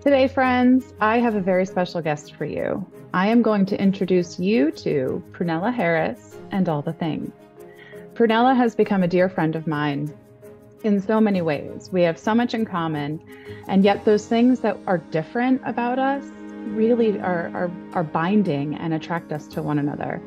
Today, friends, I have a very special guest for you. I am going to introduce you to Prunella Harris and all the things. Prunella has become a dear friend of mine in so many ways. We have so much in common, and yet those things that are different about us really are binding and attract us to one another.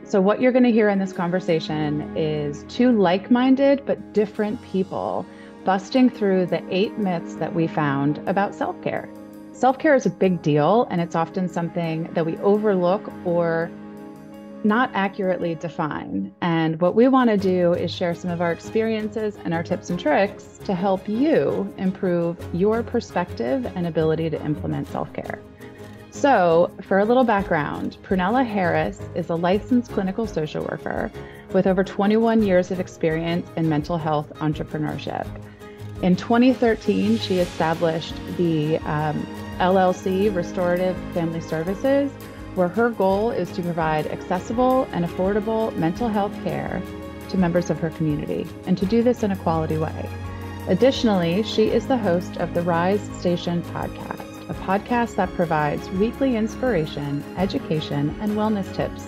So what you're going to hear in this conversation is two like-minded but different people busting through the 8 myths that we found about self-care. Self-care is a big deal, and it's often something that we overlook or not accurately define. And what we want to do is share some of our experiences and our tips and tricks to help you improve your perspective and ability to implement self-care. So, for a little background, Prunella Harris is a licensed clinical social worker with over 21 years of experience in mental health entrepreneurship. In 2013, she established the LLC, Restorative Family Services, where her goal is to provide accessible and affordable mental health care to members of her community, and to do this in a quality way. Additionally, she is the host of the Rise Station podcast, a podcast that provides weekly inspiration, education, and wellness tips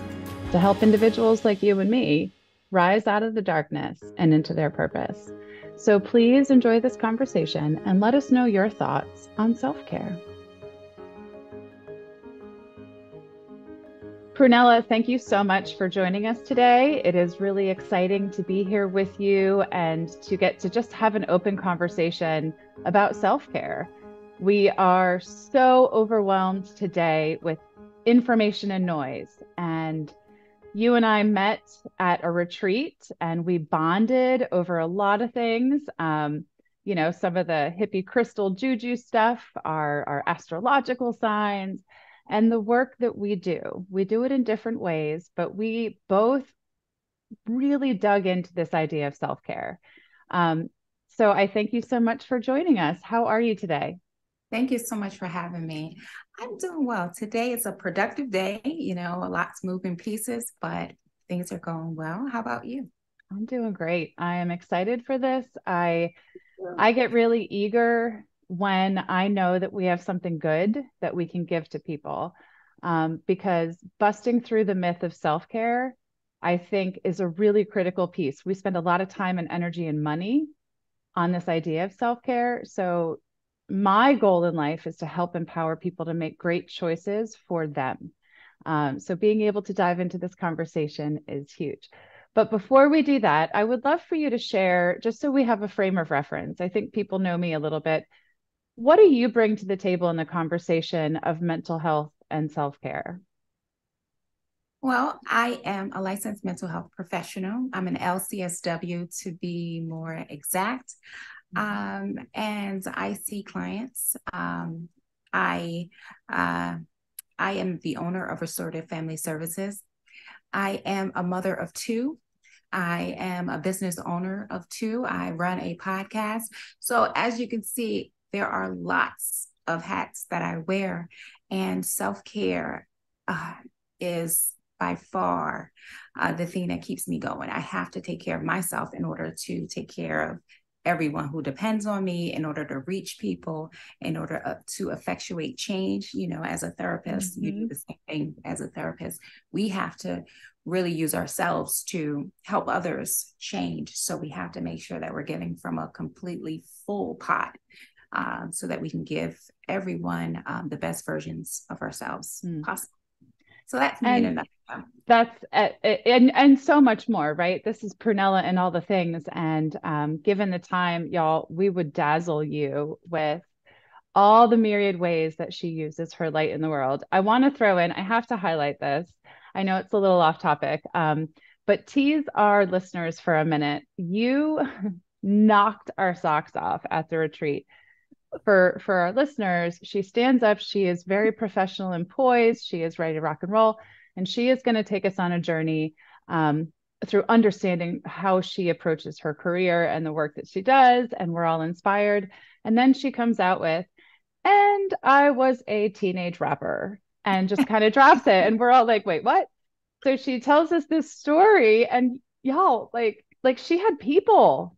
to help individuals like you and me rise out of the darkness and into their purpose. So please enjoy this conversation and let us know your thoughts on self-care. Prunella, thank you so much for joining us today. It is really exciting to be here with you and to get to just have an open conversation about self-care. We are so overwhelmed today with information and noise. And you and I met at a retreat and we bonded over a lot of things. Some of the hippie crystal juju stuff, our astrological signs, and the work that we do. We do it in different ways, but we both really dug into this idea of self-care. So I thank you so much for joining us. How are you today? Thank you so much for having me. I'm doing well. Today is a productive day, lots of moving pieces, but things are going well. How about you? I'm doing great. I am excited for this. I get really eager when I know that we have something good that we can give to people, because busting through the myth of self-care, I think, is a really critical piece. We spend a lot of time and energy and money on this idea of self-care. So my goal in life is to help empower people to make great choices for them. So being able to dive into this conversation is huge. But before we do that, I would love for you to share, just so we have a frame of reference. I think people know me a little bit. What do you bring to the table in the conversation of mental health and self-care? Well, I am a licensed mental health professional. I'm an LCSW to be more exact. And I see clients. I am the owner of Restorative Family Services. I am a mother of 2. I am a business owner of 2. I run a podcast. So as you can see, there are lots of hats that I wear, and self-care is by far the thing that keeps me going. I have to take care of myself in order to take care of everyone who depends on me, in order to reach people, in order to effectuate change. As a therapist, you do the same thing as a therapist. We have to really use ourselves to help others change. So we have to make sure that we're giving from a completely full pot, so that we can give everyone the best versions of ourselves possible. So that's me in a nutshell. That's and so much more, right? This is Prunella and all the things. And given the time, y'all, we would dazzle you with all the myriad ways that she uses her light in the world. I want to throw in, I have to highlight this. I know it's a little off topic, but tease our listeners for a minute. You knocked our socks off at the retreat. For our listeners, she stands up. She is very professional and poised. She is ready to rock and roll. And she is going to take us on a journey through understanding how she approaches her career and the work that she does. And we're all inspired. And then she comes out with, and I was a teenage rapper, and just kind of drops it. And we're all like, wait, what? So she tells us this story, and y'all, like she had people,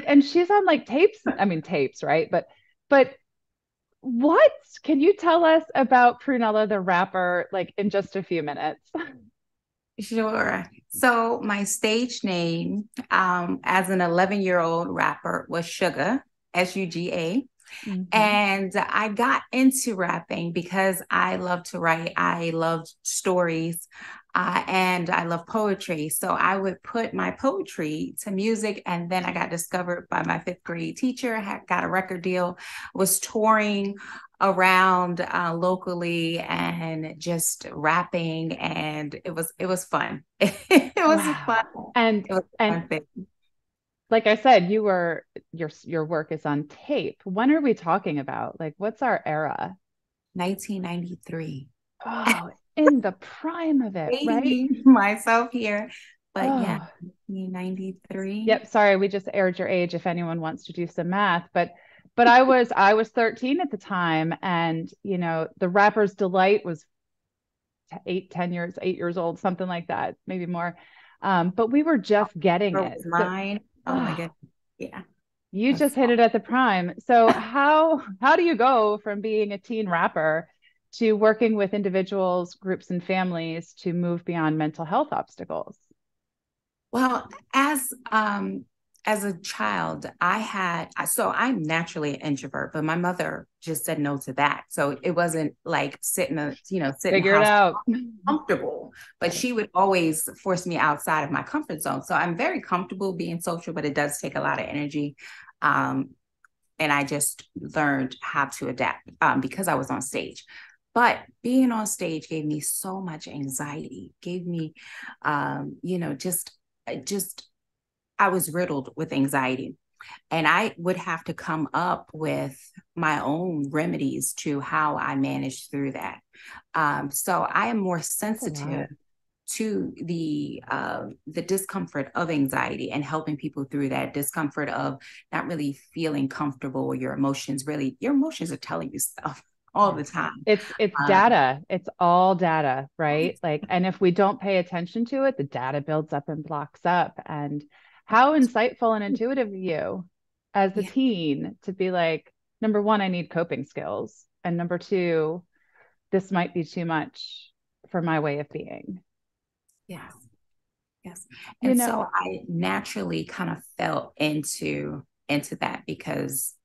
and she's on tapes, right? But What? Can you tell us about Prunella the rapper, like in just a few minutes? Sure. So my stage name as an 11-year-old rapper was Sugar, Suga. Mhm. And I got into rapping because I love to write. I loved stories and I love poetry. So I would put my poetry to music. And then I got discovered by my fifth grade teacher, had got a record deal, was touring around locally and just rapping. And it was fun. It was fun. Wow. And It was a and fun thing. like I said, your work is on tape. When are we talking about? Like what's our era? 1993. Oh, in the prime of it, right? Dating myself here. But yeah, Oh, 1993. yep. Sorry, we just aired your age if anyone wants to do some math. But I was 13 at the time, and the rapper's delight was 8 10 years 8 years old, something like that, maybe more. But we were just getting Girl it. was So mine. Oh my oh, goodness. Yeah. you That's just hit it at the prime. So how do you go from being a teen rapper to working with individuals, groups, and families to move beyond mental health obstacles? well, as a child, so I'm naturally an introvert, but my mother just said no to that. So it wasn't like sit in the Figure it house out. comfortable, but she would always force me outside of my comfort zone. So I'm very comfortable being social, but it does take a lot of energy. Um, and I just learned how to adapt because I was on stage. But being on stage gave me so much anxiety, gave me, just I was riddled with anxiety. And I would have to come up with my own remedies to how I managed through that. So I am more That's a sensitive lot. to the discomfort of anxiety and helping people through that discomfort of not really feeling comfortable or your emotions are telling you stuff all the Yes. time. It's Um, data. It's all data, right? Like, and if we don't pay attention to it, the data builds up and blocks up. And how insightful and intuitive of you as a yeah, teen to be like, number one, I need coping skills. And number two, this might be too much for my way of being. yes, yes. You And know, so I naturally kind of fell into that because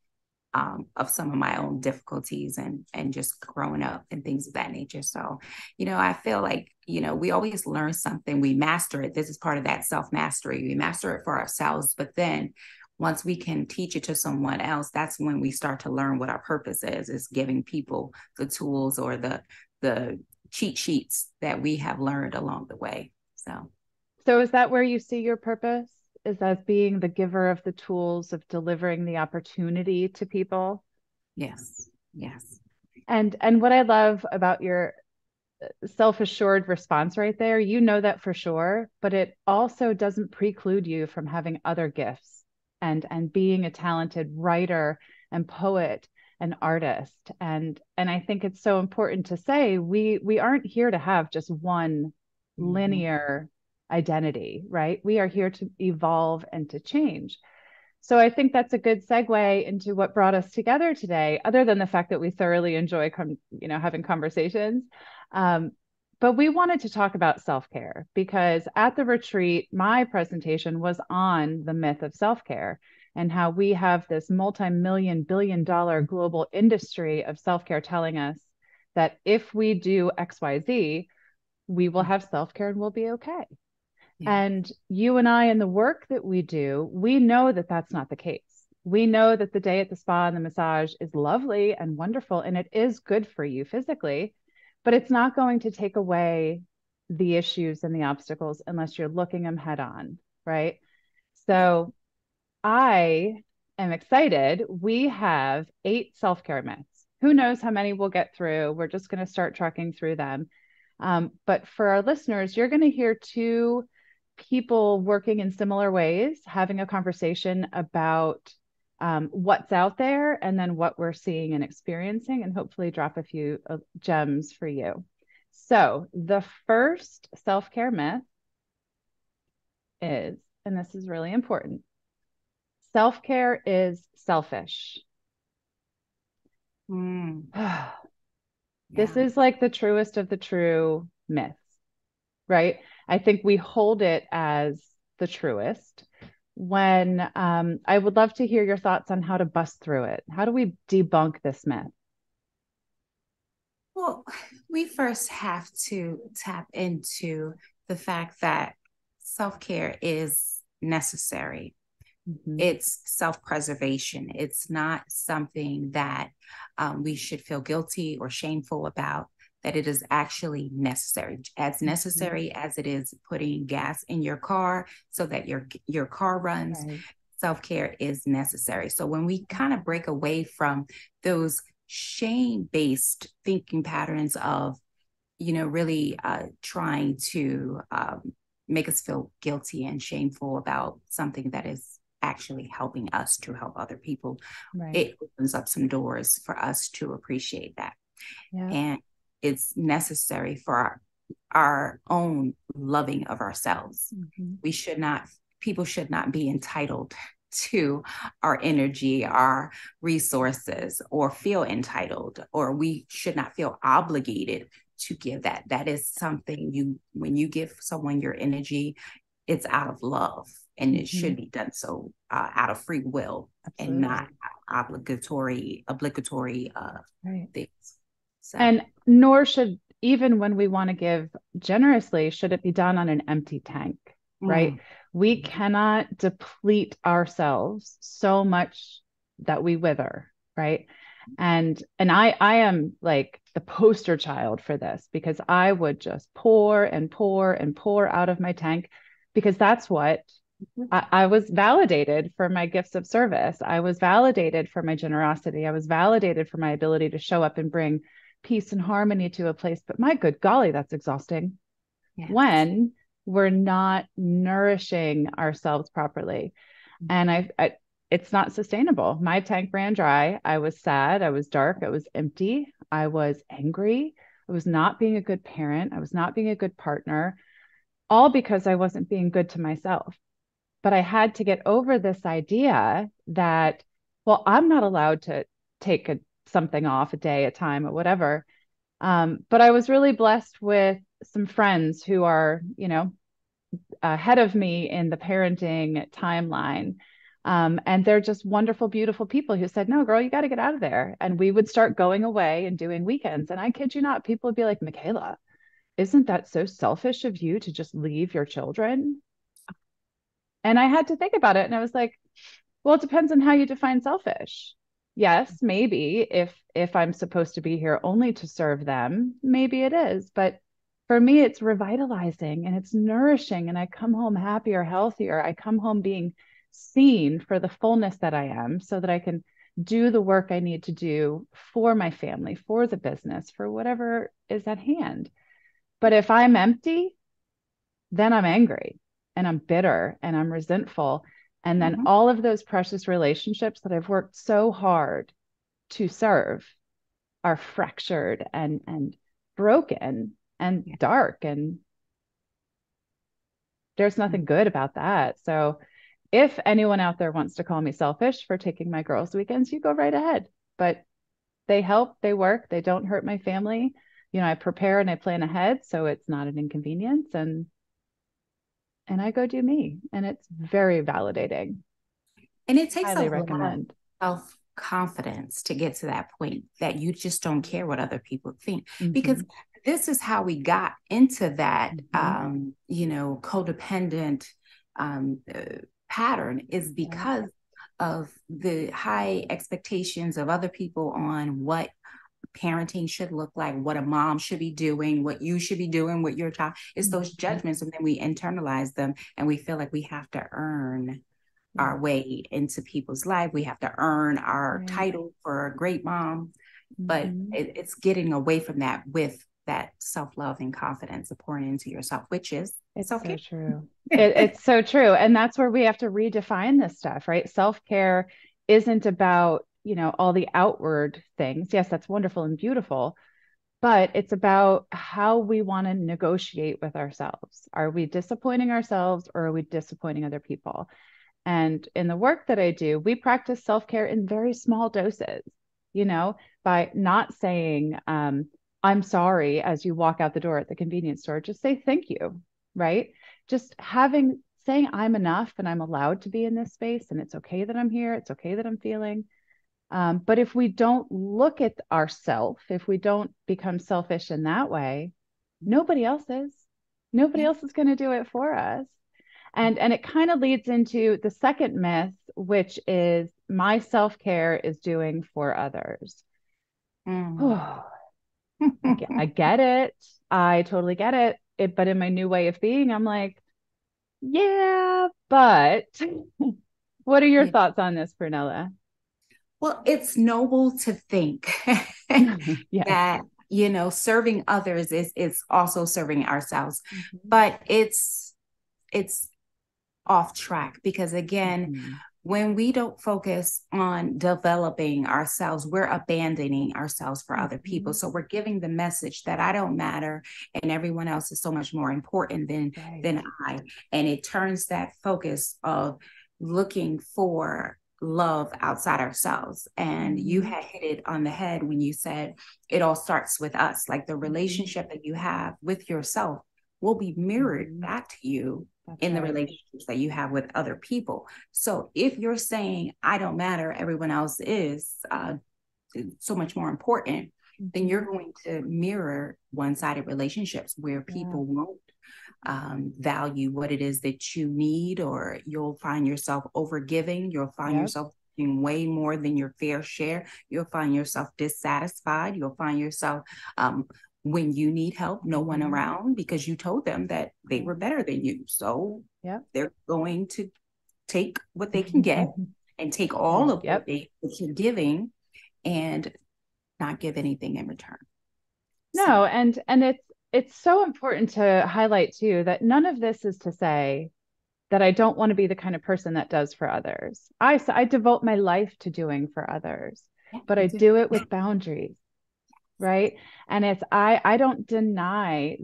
of some of my own difficulties and just growing up and things of that nature. So, I feel like, we always learn something, we master it. This is part of that self mastery. We master it for ourselves, but then once we can teach it to someone else, that's when we start to learn what our purpose is giving people the tools or the cheat sheets that we have learned along the way. So, so is that where you see your purpose? Is as being the giver of the tools of delivering the opportunity to people? yes, yes. And what I love about your self-assured response right there, you know that for sure, but it also doesn't preclude you from having other gifts and being a talented writer and poet and artist. And I think it's so important to say we aren't here to have just one Mm-hmm. linear identity, right? We are here to evolve and to change. So I think that's a good segue into what brought us together today, other than the fact that we thoroughly enjoy having conversations. Um, but we wanted to talk about self-care because at the retreat, my presentation was on the myth of self-care and how we have this multi-million billion dollar global industry of self-care telling us that if we do XYZ, we will have self-care and we'll be okay. Yeah. And you and I, in the work that we do, we know that that's not the case. We know that the day at the spa and the massage is lovely and wonderful, and it is good for you physically, but it's not going to take away the issues and the obstacles unless you're looking them head on, right? Yeah. So I am excited. We have 8 self care myths. Who knows how many we'll get through? We're just going to start trucking through them. But for our listeners, you're going to hear two people working in similar ways, having a conversation about what's out there and then what we're seeing and experiencing, and hopefully drop a few gems for you. So, the first self care myth is, and this is really important, self care is selfish. Mm, This yeah. is like the truest of the true myths, right? I think we hold it as the truest when I would love to hear your thoughts on how to bust through it. How do we debunk this myth? Well, we first have to tap into the fact that self-care is necessary. Mhm. It's self-preservation. It's not something that we should feel guilty or shameful about, that it is actually necessary. As Mhm. necessary as it is putting gas in your car so that your car runs, Right. self-care is necessary. So when we kind of break away from those shame-based thinking patterns of, really trying to make us feel guilty and shameful about something that is actually helping us to help other people, Right. it opens up some doors for us to appreciate that. Yeah. And it's necessary for our own loving of ourselves. Mhm. We should not, people should not be entitled to our energy, our resources, or feel entitled, or we should not feel obligated to give that. That is something when you give someone your energy, it's out of love, and it Mhm. should be done so out of free will and not Absolutely. obligatory Right. things. So, And nor should, even when we want to give generously, should it be done on an empty tank, right? mm, We cannot deplete ourselves so much that we wither, right? And I am like the poster child for this because I would just pour and pour and pour out of my tank because that's what I was validated for my gifts of service. I was validated for my generosity. I was validated for my ability to show up and bring peace and harmony to a place. But my good golly, that's exhausting yes. when we're not nourishing ourselves properly. And it's not sustainable. My tank ran dry. I was sad. I was dark. I was empty. I was angry. I was not being a good parent. I was not being a good partner, all because I wasn't being good to myself. But I had to get over this idea that, well, I'm not allowed to take something off a day, a time, or whatever. But I was really blessed with some friends who are, ahead of me in the parenting timeline. And they're just wonderful, beautiful people who said, no, girl, you got to get out of there. And we would start going away and doing weekends. And I kid you not, people would be like, Michaela, isn't that so selfish of you to just leave your children? And I had to think about it. And I was like, well, it depends on how you define selfish. Yes, maybe if I'm supposed to be here only to serve them, maybe it is. But for me, it's revitalizing and it's nourishing. And I come home happier, healthier. I come home being seen for the fullness that I am so that I can do the work I need to do for my family, for the business, for whatever is at hand. But if I'm empty, then I'm angry and I'm bitter and I'm resentful. And then Mhm. all of those precious relationships that I've worked so hard to serve are fractured and broken and Yeah. dark. And there's Mm. nothing good about that. So if anyone out there wants to call me selfish for taking my girls' weekends, you go right ahead. But they help, they work, they don't hurt my family. I prepare and I plan ahead so it's not an inconvenience. And I go do me. And it's very validating. And it takes a Highly lot of recommend. self confidence to get to that point that you just don't care what other people think. Because Mm-hmm. this is how we got into that, Mm-hmm. codependent pattern, is Yeah. because of the high expectations of other people on what parenting should look like, what a mom should be doing, what you should be doing with your child. It's those Mm-hmm. judgments, and then we internalize them and we feel like we have to earn Yeah. our way into people's life. We have to earn our Right. title for a great mom, but Mm-hmm. it's getting away from that with that self-love and confidence of pouring into yourself, which is It's self-care. so true. It's so true. And that's where we have to redefine this stuff, right? Self-care isn't about, all the outward things. Yes, that's wonderful and beautiful, but it's about how we want to negotiate with ourselves. Are we disappointing ourselves or are we disappointing other people? And in the work that I do, we practice self care in very small doses. You know, by not saying, I'm sorry as you walk out the door at the convenience store. Just say thank you, right? Just saying I'm enough and I'm allowed to be in this space and it's okay that I'm here. It's okay that I'm feeling. But if we don't look at ourselves, if we don't become selfish in that way, nobody else is. Nobody Yeah. else is going to do it for us. And it kind of leads into the second myth, which is my self-care is doing for others. Mm. Oh, I get it. I totally get it. But in my new way of being, I'm like, yeah, but what are your Yeah. thoughts on this, Prunella? Well, it's noble to think Yes. that, serving others is also serving ourselves. Mhm. But it's off track because again, Mhm. when we don't focus on developing ourselves, we're abandoning ourselves for other people. Mhm. So we're giving the message that I don't matter and everyone else is so much more important Right. than I. And it turns that focus of looking for love outside ourselves. And you Mhm. had hit it on the head when you said it all starts with us. Like the Mhm. relationship that you have with yourself will be mirrored Mhm. back to you That's in the right. relationships that you have with other people. So if you're saying, I don't matter, everyone else is so much more important, then you're Mhm. going to mirror one sided relationships where Yeah. people won't value what it is that you need, or you'll find yourself overgiving. You'll find Yep. yourself doing way more than your fair share. You'll find yourself dissatisfied. You'll find yourself when you need help, no one Mhm. around because you told them that they Yeah. were better than you. So Yep. they're going to take what they can get and take all of Yep. what you're giving and not give anything in return. So No, and it's so important to highlight too that none of this is to say that I don't want to be the kind of person that does for others. I devote my life to doing for others, yeah, but me I too. do it with boundaries, right? And it's I don't deny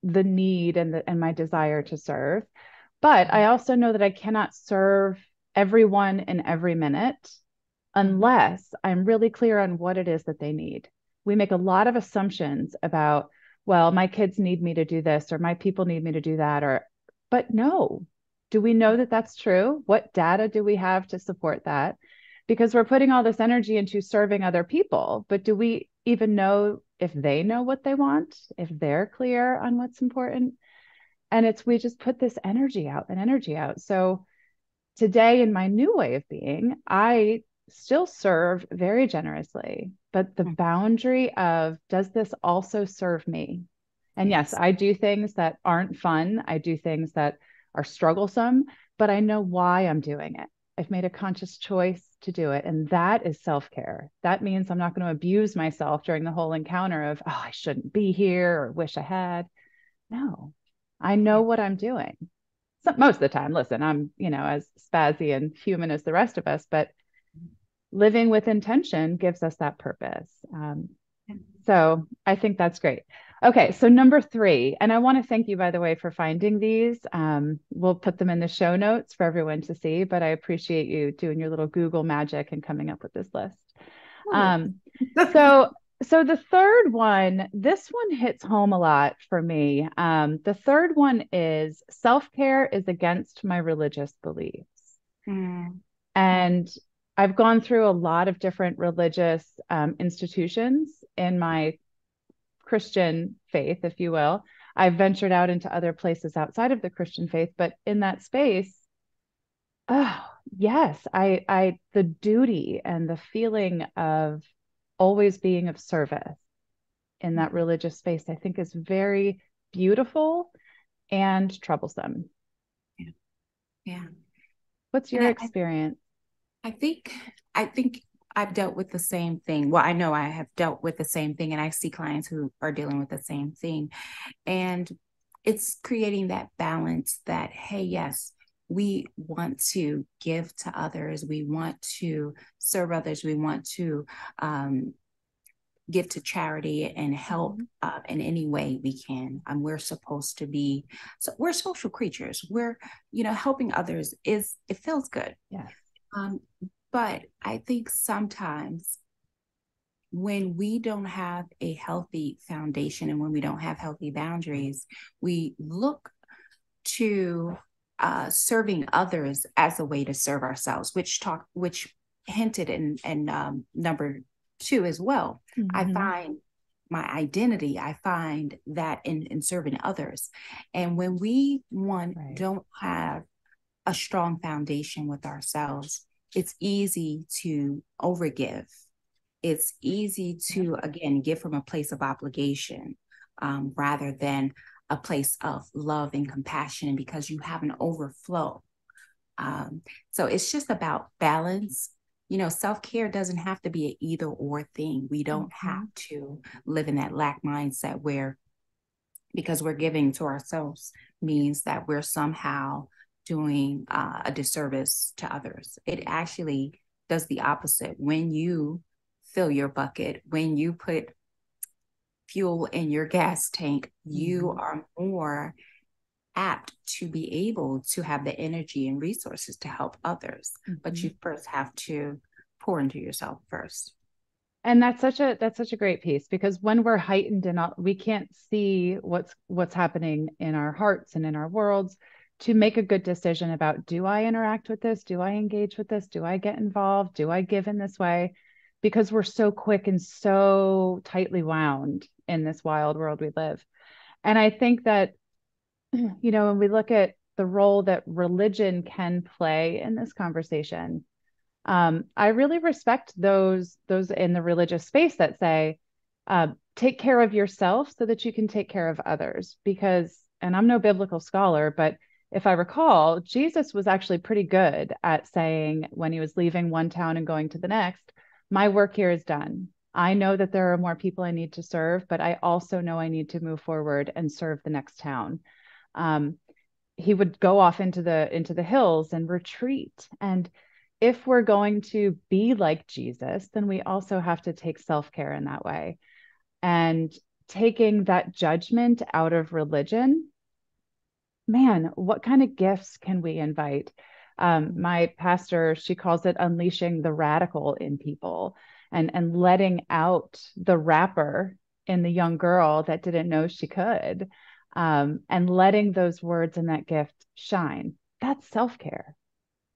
the need and my desire to serve, but I also know that I cannot serve everyone in every minute Mhm. unless I'm really clear on what it is that they need. We make a lot of assumptions about, well, my kids need me to do this, or my people need me to do that, but no. Do we know that that's true? What data do we have to support that? Because we're putting all this energy into serving other people, but do we even know if they know what they want, if they're clear on what's important? And we just put this energy out and energy out. So today, in my new way of being, I still serve very generously, but the Mhm. boundary of, does this also serve me? And yes, Yes. I do things that aren't fun. I do things that are strugglesome, but I know why I'm doing it. I've made a conscious choice to do it. And that is self care. That means I'm not going to abuse myself during the whole encounter of, oh, I shouldn't be here or wish I had. No, I know Yeah. what I'm doing. Most of the time, listen, I'm, as spazzy and human as the rest of us, but living with intention gives us that purpose. So I think that's great. Okay, so number three, and I want to thank you, by the way, for finding these. We'll put them in the show notes for everyone to see, but I appreciate you doing your little Google magic and coming up with this list. Oh. Um, so, so the third one, this one hits home a lot for me. The third one is self-care is against my religious beliefs. Mm. Mm. And I've gone through a lot of different religious institutions in my Christian faith, if you will. I've ventured out into other places outside of the Christian faith, but in that space, oh, yes, the duty and the feeling of always being of service in that Mhm. religious space, I think is very beautiful and troublesome. Yeah. Yeah. What's And your experience? I think I think I've dealt with the same thing. Well, I know I have dealt with the same thing, and I see clients who are dealing with the same thing. And it's creating that balance that, hey, yes, we want to give to others, we want to serve others, we want to give to charity and help Mhm. in any way we can. We're supposed to be, so we're social creatures. We're, helping others it feels good. Yes. Um, but I think sometimes when we don't have a healthy foundation and when we don't have healthy boundaries, we look to serving others as a way to serve ourselves, which hinted in number two as well. Mm-hmm. I find my identity, I find that in serving others. And when we don't have a strong foundation with ourselves, it's easy to overgive. It's easy to, again, give from a place of obligation rather than a place of love and compassion, because you have an overflow. So it's just about balance. Self-care doesn't have to be an either or thing. We don't have to live in that lack mindset where, because we're giving to ourselves, means that we're somehow doing a disservice to others. It actually does the opposite. When you fill your bucket, when you put fuel in your gas tank, you are more apt to be able to have the energy and resources to help others. But you first have to pour into yourself first. And that's such a great piece, because when we're heightened and we can't see what's happening in our hearts and in our worlds, to make a good decision about, do I interact with this? Do I engage with this? Do I get involved? Do I give in this way? Because we're so quick and so tightly wound in this wild world we live. And I think that, when we look at the role that religion can play in this conversation, I really respect those in the religious space that say, take care of yourself so that you can take care of others. Because, and I'm no biblical scholar, but if I recall, Jesus was actually pretty good at saying, when he was leaving one town and going to the next, my work here is done. I know that there are more people I need to serve, but I also know I need to move forward and serve the next town. He would go off into the hills and retreat. And if we're going to be like Jesus, then we also have to take self-care in that way. And taking that judgment out of religion, man, what kind of gifts can we invite? My pastor, she calls it unleashing the radical in people, and letting out the rapper in the young girl that didn't know she could, and letting those words and that gift shine. That's self-care.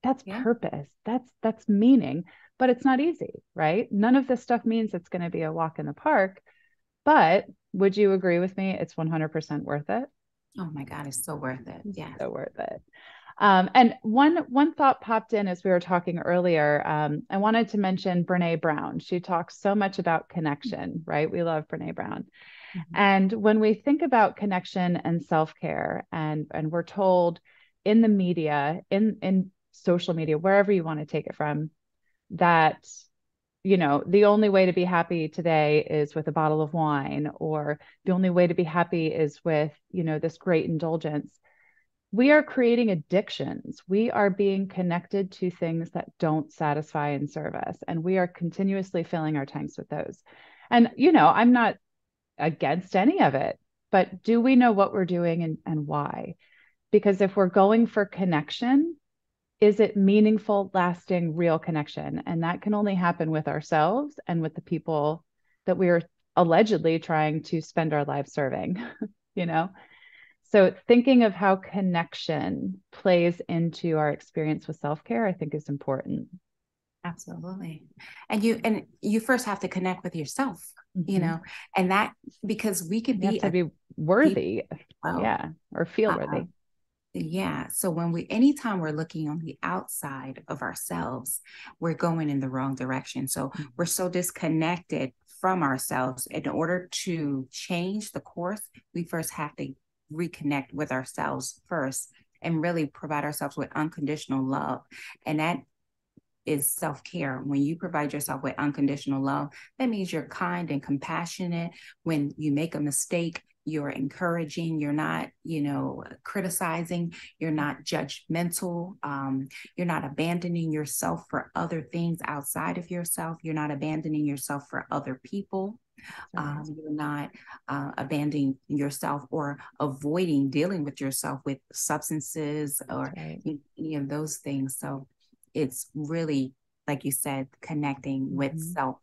That's purpose. That's meaning, but it's not easy, right? None of this stuff means it's going to be a walk in the park, but would you agree with me? It's 100% worth it. Oh my God, it's so worth it. Yeah. So worth it. And one thought popped in as we were talking earlier. I wanted to mention Brene Brown. She talks so much about connection, right? We love Brene Brown. And when we think about connection and self-care, and we're told in the media, in social media, wherever you want to take it from, that, the only way to be happy today is with a bottle of wine, or the only way to be happy is with, this great indulgence. We are creating addictions. We are being connected to things that don't satisfy and serve us. And we are continuously filling our tanks with those. And, I'm not against any of it, but do we know what we're doing and why? Because if we're going for connection, is it meaningful, lasting, real connection? And that can only happen with ourselves and with the people that we are allegedly trying to spend our lives serving, So thinking of how connection plays into our experience with self-care, I think, is important. Absolutely. And you first have to connect with yourself, and that, because we could be worthy, or feel worthy. So anytime we're looking on the outside of ourselves, we're going in the wrong direction. So we're so disconnected from ourselves. In order to change the course, we first have to reconnect with ourselves first and really provide ourselves with unconditional love. And that is self-care. When you provide yourself with unconditional love, that means you're kind and compassionate. When you make a mistake, you're encouraging, you're not, criticizing, you're not judgmental, you're not abandoning yourself for other things outside of yourself, you're not abandoning yourself for other people. You're not abandoning yourself or avoiding dealing with yourself with substances or any of those things. So it's really, like you said, connecting with self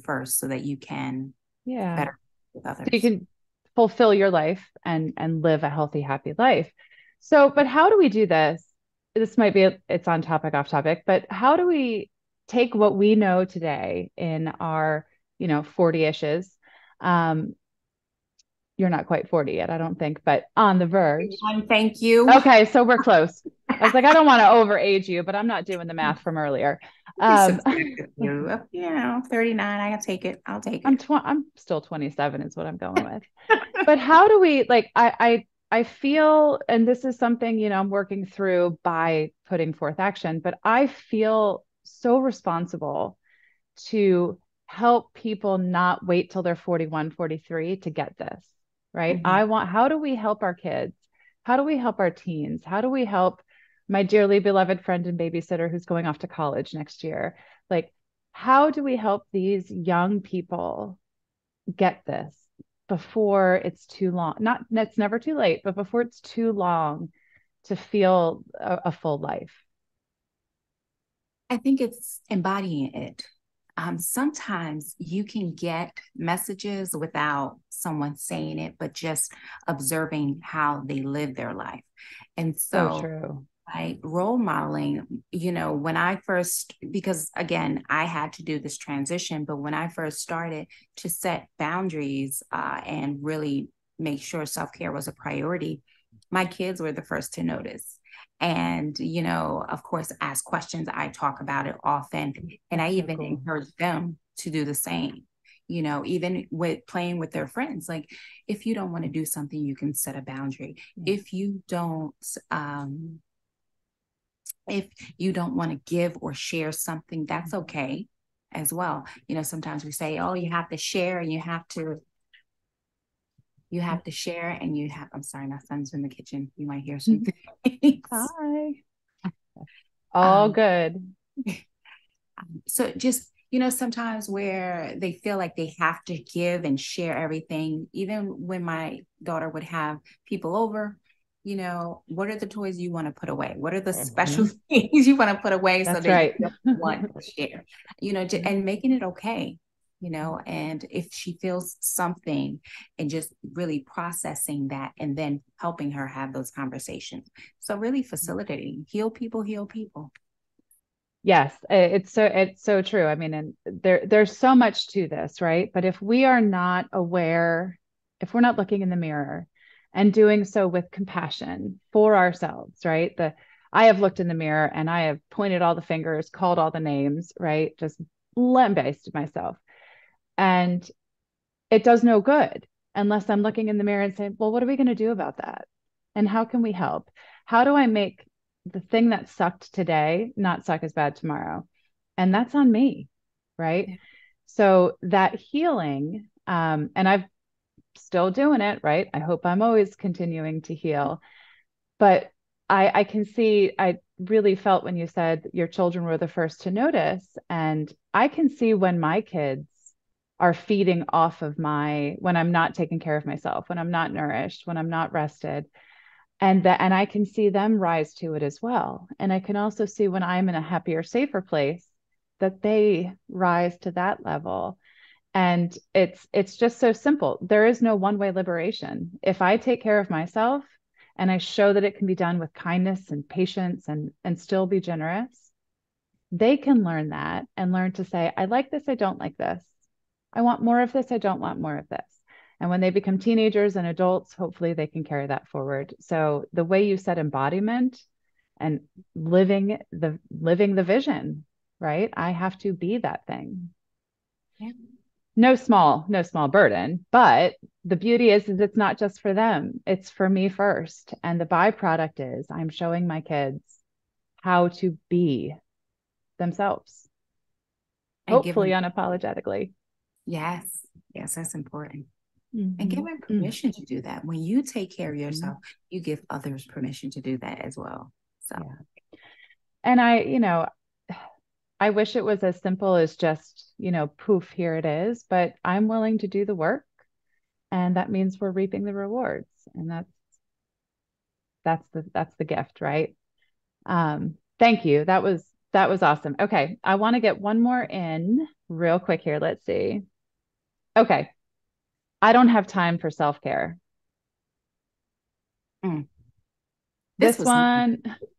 first so that you can Yeah. better with So you others. can fulfill your life and live a healthy, happy life. So, but how do we do this? This might be it's on topic, off topic, but how do we take what we know today in our, 40-ishes? Um, you're not quite 40 yet, I don't think, but on the verge. Thank you. Okay, so we're close. I was like, I don't want to overage you, but I'm not doing the math from earlier. Be Um, subjective, you know, 39. I take it. I'll take it. I'm still 27 is what I'm going with. But how do we like I feel, and this is something, I'm working through by putting forth action, but I feel so responsible to help people not wait till they're 41, 43 to get this, right? Mhm. How do we help our kids? How do we help our teens? How do we help my dearly beloved friend and babysitter who's going off to college next year? Like, how do we help these young people get this before it's too long? Not, it's never too late, but before it's too long to feel a full life. I think it's embodying it. Sometimes you can get messages without someone saying it, but just observing how they live their life. And So so, true. like role modeling, when I first, because again, I had to do this transition, but when I first started to set boundaries and really make sure self care was a priority, my kids were the first to notice. And, of course, ask questions. I talk about it often. And I That's so even cool. encourage them to do the same, even with playing with their friends. Like, if you don't want to do something, you can set a boundary. Yeah. If you don't, um, if you don't want to give or share something, that's okay as well. Sometimes we say, oh, you have to share and you have to share and I'm sorry, my son's in the kitchen. You might hear some things. Hi. All Um, good. so just, sometimes where they feel like they have to give and share everything, even when my daughter would have people over, what are the toys you want to put away? What are the special Mhm. things you want to put away so That's that you right. don't want to share, and making it okay, and if she feels something and just really processing that and then helping her have those conversations. So really facilitating, heal people. Yes, it's so true. I mean, and there's so much to this, right? But if we are not aware, if we're not looking in the mirror and doing so with compassion for ourselves, right? I have looked in the mirror and I have pointed all the fingers, called all the names, right? Just lambasted myself. And it does no good unless I'm looking in the mirror and saying, well, what are we going to do about that? And how can we help? How do I make the thing that sucked today not suck as bad tomorrow? And that's on me, right? Yeah. So that healing, and I've still doing it, right? I hope I'm always continuing to heal. But I can see, I really felt when you said your children were the first to notice. And I can see when my kids are feeding off of when I'm not taking care of myself, when I'm not nourished, when I'm not rested. And I can see them rise to it as well. And I can also see when I'm in a happier, safer place that they rise to that level. And it's just so simple. There is no one-way liberation. If I take care of myself and I show that it can be done with kindness and patience and still be generous, they can learn that and learn to say, I like this, I don't like this. I want more of this, I don't want more of this. And when they become teenagers and adults, hopefully they can carry that forward. So the way you said embodiment and living the vision, right? I have to be that thing. Yeah. No small burden, but the beauty is it's not just for them. It's for me first. And the byproduct is I'm showing my kids how to be themselves, And give hopefully them, unapologetically. yes, yes, that's important. And give Mhm. them Mm. permission to do that. When you take care of Mhm. yourself, you give others permission to do that as well. So, Yeah. And I wish it was as simple as just, poof, here it is, but I'm willing to do the work. And that means we're reaping the rewards. And that's the gift, right? Thank you. That was awesome. Okay. I want to get one more in. real quick here. Let's see. Okay. I don't have time for self-care. Mm, this This was me.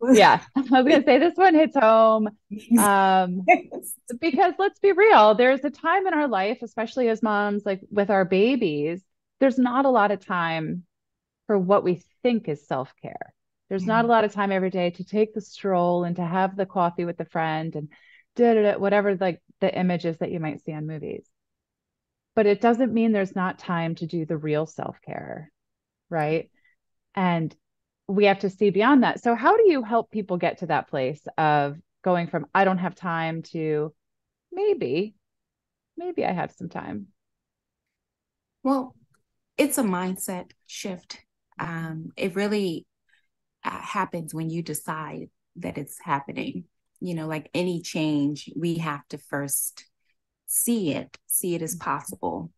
one, yeah, I was going to say this one hits home. Um, because let's be real, there's a time in our life, especially as moms, like with our babies, there's not a lot of time for what we think is self-care. There's not a lot of time every day to take the stroll and to have the coffee with the friend and whatever like the images that you might see on movies. But it doesn't mean there's not time to do the real self-care, right? And we have to see beyond that. So how do you help people get to that place of going from I don't have time to maybe, maybe I have some time? Well, it's a mindset shift. It really happens when you decide that it's happening. You know, like any change, we have to first see it as possible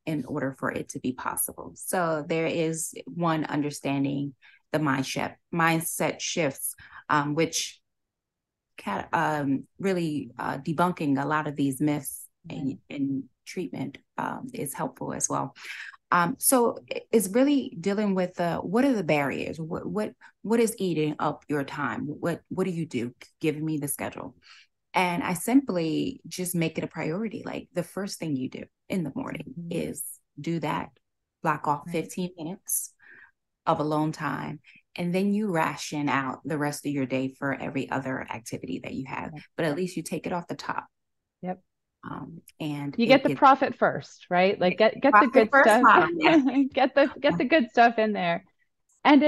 in order for it to be possible. So there is one understanding the mindset shifts, which really debunking a lot of these myths and treatment is helpful as well. So it's really dealing with what are the barriers? What is eating up your time? What do you do? Giving me the schedule. And I simply just make it a priority. Like the first thing you do in the morning is do that, block off 15 minutes of alone time, and then you ration out the rest of your day for every other activity that you have. But at least you take it off the top. Yep. And You get it the gets profit first, right? Like get the profit good first stuff. bottom. Yeah. Get the good stuff in there. And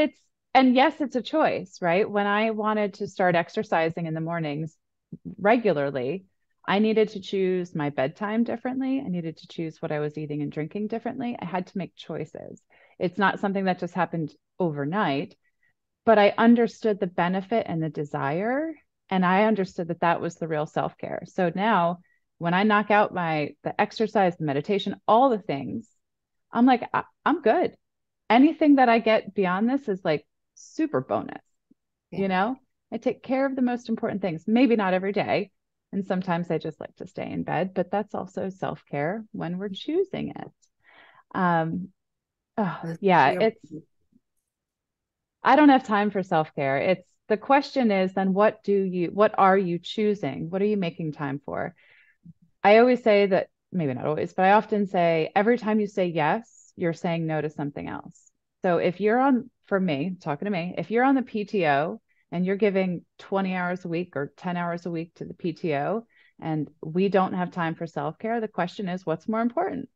yes, it's a choice, right? When I wanted to start exercising in the mornings regularly, I needed to choose my bedtime differently. I needed to choose what I was eating and drinking differently. I had to make choices. It's not something that just happened overnight, but I understood the benefit and the desire, and I understood that that was the real self-care. So now when I knock out the exercise, the meditation, all the things, I'm like, I'm good. Anything that I get beyond this is like super bonus, Yeah. you know? I take care of the most important things, maybe not every day. And sometimes I just like to stay in bed, but that's also self-care when we're choosing it. Um, oh, yeah, I don't have time for self-care. It's the question is then what are you choosing? What are you making time for? I always say that, maybe not always, but I often say every time you say yes, you're saying no to something else. So if you're on, for me, talking to me, if you're on the PTO and you're giving 20 hours a week or 10 hours a week to the PTO and we don't have time for self-care, the question is what's more important?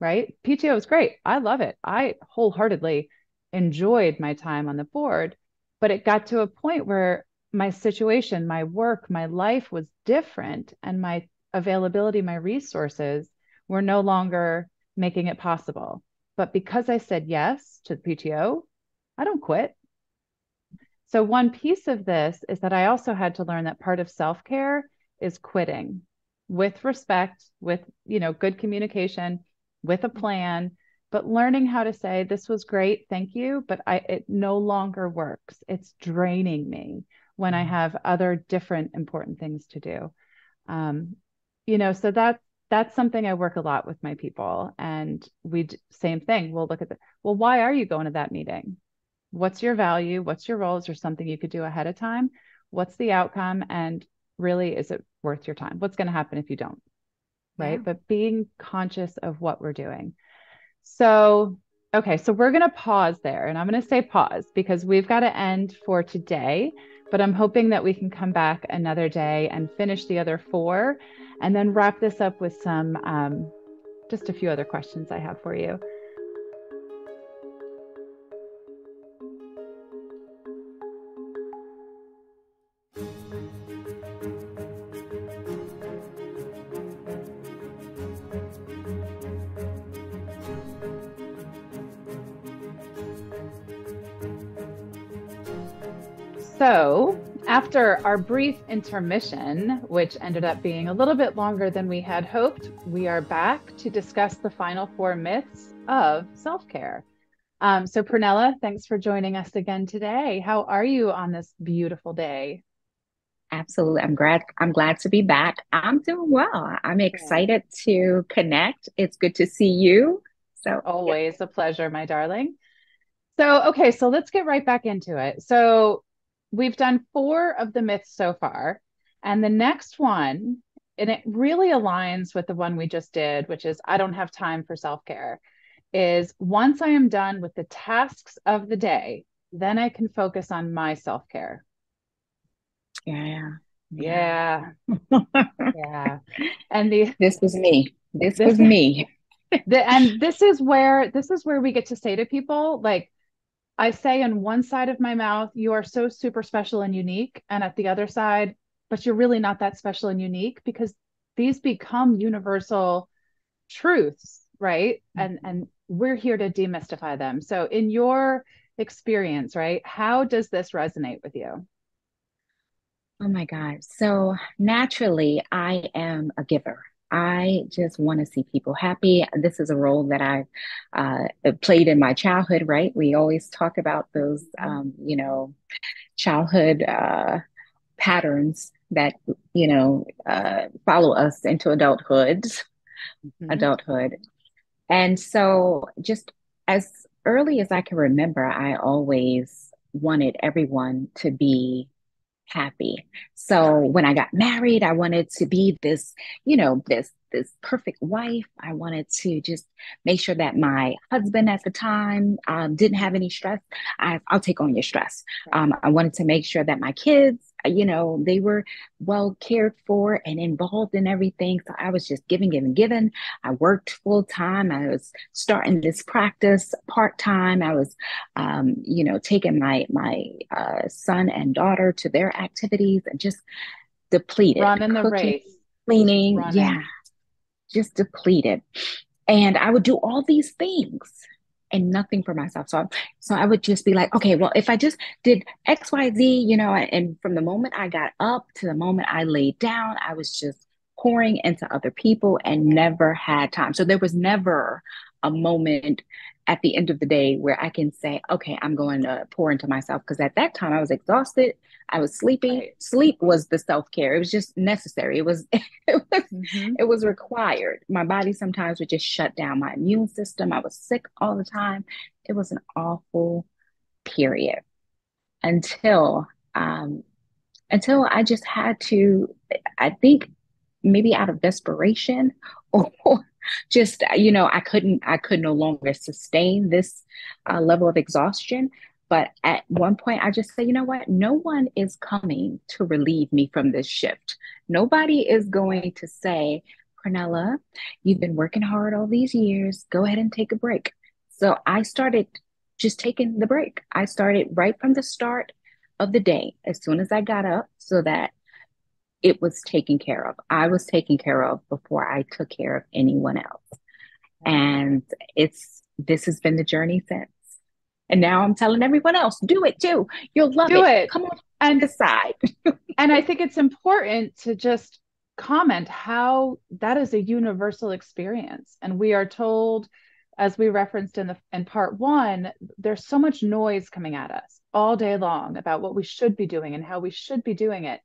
Right? PTO is great. I love it. I wholeheartedly enjoyed my time on the board, but it got to a point where my situation, my work, my life was different, and my availability, my resources were no longer making it possible. But because I said yes to the PTO, I don't quit. So one piece of this is that I also had to learn that part of self-care is quitting with respect, with, good communication, with a plan, but learning how to say, this was great, thank you, but it no longer works. It's draining me when I have other different important things to do. Um, so that's something I work a lot with my people. And same thing. We'll look at well, why are you going to that meeting? What's your value? What's your role? Is there something you could do ahead of time? What's the outcome? And really, is it worth your time? What's going to happen if you don't? Yeah. Right. But being conscious of what we're doing. So, okay. So we're going to pause there and I'm going to say pause because we've got to end for today. But I'm hoping that we can come back another day and finish the other four and then wrap this up with some, just a few other questions I have for you. So, after our brief intermission, which ended up being a little bit longer than we had hoped, we are back to discuss the final four myths of self care. So, Prunella, thanks for joining us again today. How are you on this beautiful day? Absolutely. I'm glad to be back. I'm doing well. I'm Good. excited to connect. It's good to see you. So, yeah. Always a pleasure, my darling. So, okay, so let's get right back into it. So, we've done four of the myths so far, and the next one, and it really aligns with the one we just did, which is I don't have time for self-care, is once I am done with the tasks of the day, then I can focus on my self-care. Yeah. Yeah. Yeah, yeah. And the This was me. This this was me. and this is where we get to say to people, like, I say in one side of my mouth, you are so super special and unique. And at the other side, but you're really not that special and unique, because these become universal truths, right? And we're here to demystify them. So in your experience, right, how does this resonate with you? Oh my God. So naturally, I am a giver. I just want to see people happy. This is a role that I've played in my childhood, right? We always talk about those, Mhm. childhood patterns that, follow us into Mhm. adulthood. And so just as early as I can remember, I always wanted everyone to be happy. So when I got married, I wanted to be this, this perfect wife. I wanted to just make sure that my husband at the time didn't have any stress. I'll take on your stress. Right. I wanted to make sure that my kids, they were well cared for and involved in everything. So I was just giving, giving, giving. I worked full time. I was starting this practice part time. I was taking my son and daughter to their activities and just depleted, Running the cooking, race, just cleaning, yeah, running. just depleted. And I would do all these things and nothing for myself. So I would just be like, okay, well, if I just did X, Y, Z, and from the moment I got up to the moment I laid down, I was just pouring into other people and never had time. So there was never a moment at the end of the day where I can say, okay, I'm going to pour into myself. Because at that time I was exhausted. I was sleepy. Right. Sleep was the self-care. It was just necessary. It was it was Hmm. it was required. My body sometimes would just shut down my immune system. I was sick all the time. It was an awful period until um, until I just had to, I think maybe out of desperation or just, I could no longer sustain this level of exhaustion. But at one point, I just said, you know what? No one is coming to relieve me from this shift. Nobody is going to say, Prunella, you've been working hard all these years. Go ahead and take a break. So I started just taking the break. I started right from the start of the day as soon as I got up so that it was taken care of. I was taken care of before I took care of anyone else. Right. And this has been the journey since. And now I'm telling everyone else, do it too. You'll love Do it. it. Come on And this side. And I think it's important to just comment how that is a universal experience. And we are told, as we referenced in part one, there's so much noise coming at us all day long about what we should be doing and how we should be doing it.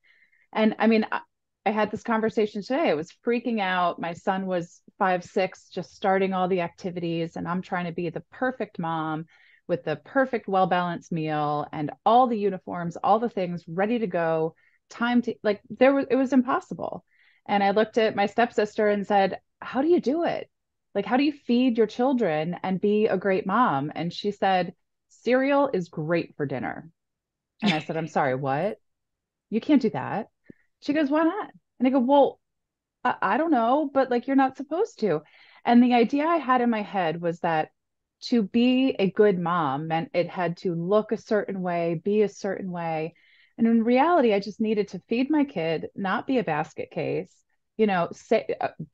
And I mean, I had this conversation today. I was freaking out. My son was 5, 6, just starting all the activities, and I'm trying to be the perfect mom with the perfect, well balanced meal and all the uniforms, all the things ready to go. Time to, like, it was impossible. And I looked at my stepsister and said, how do you do it? Like, how do you feed your children and be a great mom? And she said, cereal is great for dinner. And I said, I'm sorry, what? You can't do that. She goes, why not? And I go, well, I don't know, but like you're not supposed to. And the idea I had in my head was that to be a good mom meant it had to look a certain way, be a certain way. And in reality, I just needed to feed my kid, not be a basket case,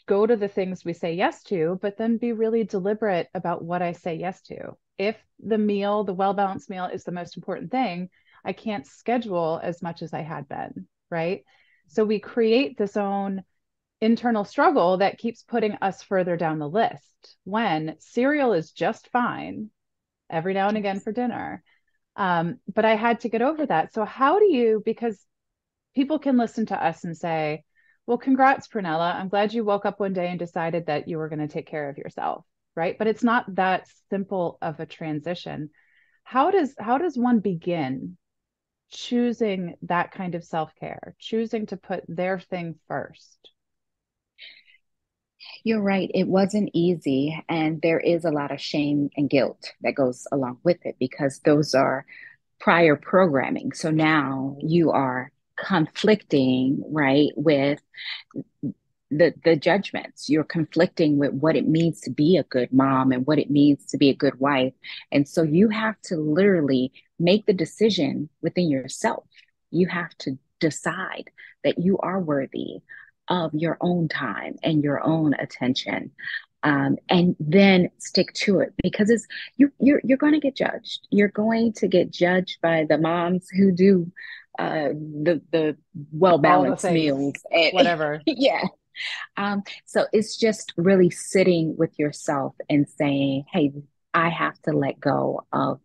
go to the things we say yes to, but then be really deliberate about what I say yes to. If the well balanced meal is the most important thing, I can't schedule as much as I had been, right? So we create this own internal struggle that keeps putting us further down the list when cereal is just fine every now and again Yes. for dinner. But I had to get over that. So, how do you, because people can listen to us and say, well, congrats, Prunella. I'm glad you woke up one day and decided that you were going to take care of yourself, right? But it's not that simple of a transition. How does one begin choosing that kind of self-care, choosing to put their thing first? You're right. It wasn't easy. And there is a lot of shame and guilt that goes along with it because those are prior programming. So now you are conflicting, right, with the judgments. You're conflicting with what it means to be a good mom and what it means to be a good wife. And so you have to literally make the decision within yourself. You have to decide that you are worthy of your own time and your own attention. And then stick to it because you're going to get judged. You're going to get judged by the moms who do the well All the balanced things, meals and whatever. yeah. So it's just really sitting with yourself and saying, hey, I have to let go of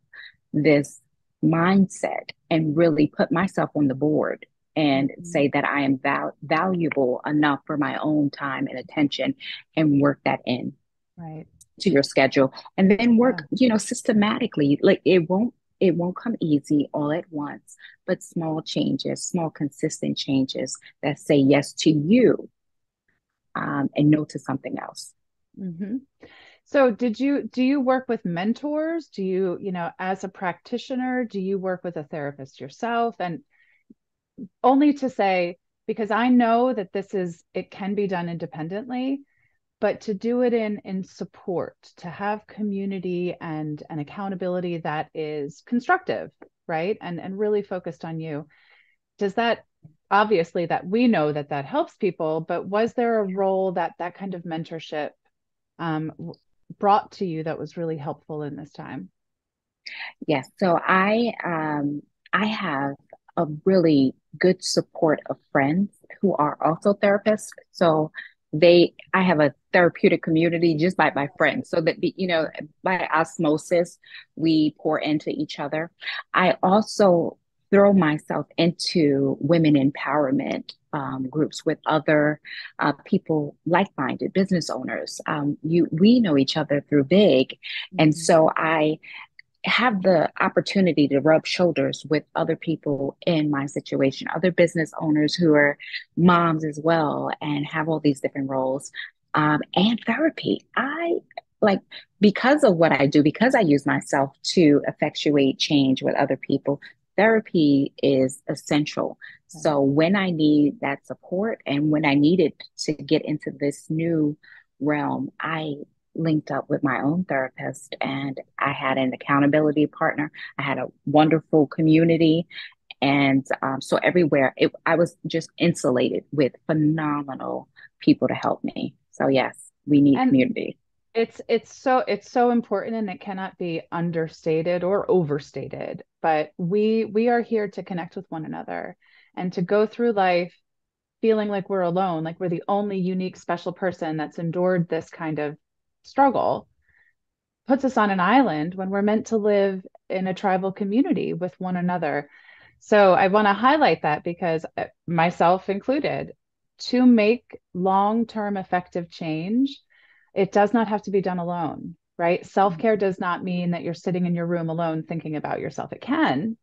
this mindset and really put myself on the board and Mhm. say that I am valuable enough for my own time and attention and work that in Right. to your schedule and then Yeah. work, systematically. Like it won't come easy all at once, but small changes, small consistent changes that say yes to you and no to something else. Hmm. So do you work with mentors? Do you, as a practitioner, do you work with a therapist yourself? And only to say, because I know that it can be done independently, but to do it in support, to have community and an accountability that is constructive, right? And really focused on you. Does that, obviously, that we know that that helps people, but was there a role that that kind of mentorship um, brought to you that was really helpful in this time? Yes. So I have a really good support of friends who are also therapists. So I have a therapeutic community just by my friends. So that by osmosis, we pour into each other. I also throw myself into women empowerment groups with other people, like-minded business owners. We know each other through Big, and Mhm. so I have the opportunity to rub shoulders with other people in my situation, other business owners who are moms as well and have all these different roles, and therapy. I like because of what I do, because I use myself to effectuate change with other people. Therapy is essential. Right. So when I need that support and when I needed to get into this new realm, I linked up with my own therapist and I had an accountability partner. I had a wonderful community. And so everywhere, I was just insulated with phenomenal people to help me. So, yes, we need And community. it's so important and it cannot be understated or overstated, but we are here to connect with one another and to go through life feeling like we're alone, like we're the only unique special person that's endured this kind of struggle, puts us on an island when we're meant to live in a tribal community with one another. So I want to highlight that because myself included, to make long-term effective change, it does not have to be done alone, right? Self-care does not mean that you're sitting in your room alone thinking about yourself. It can,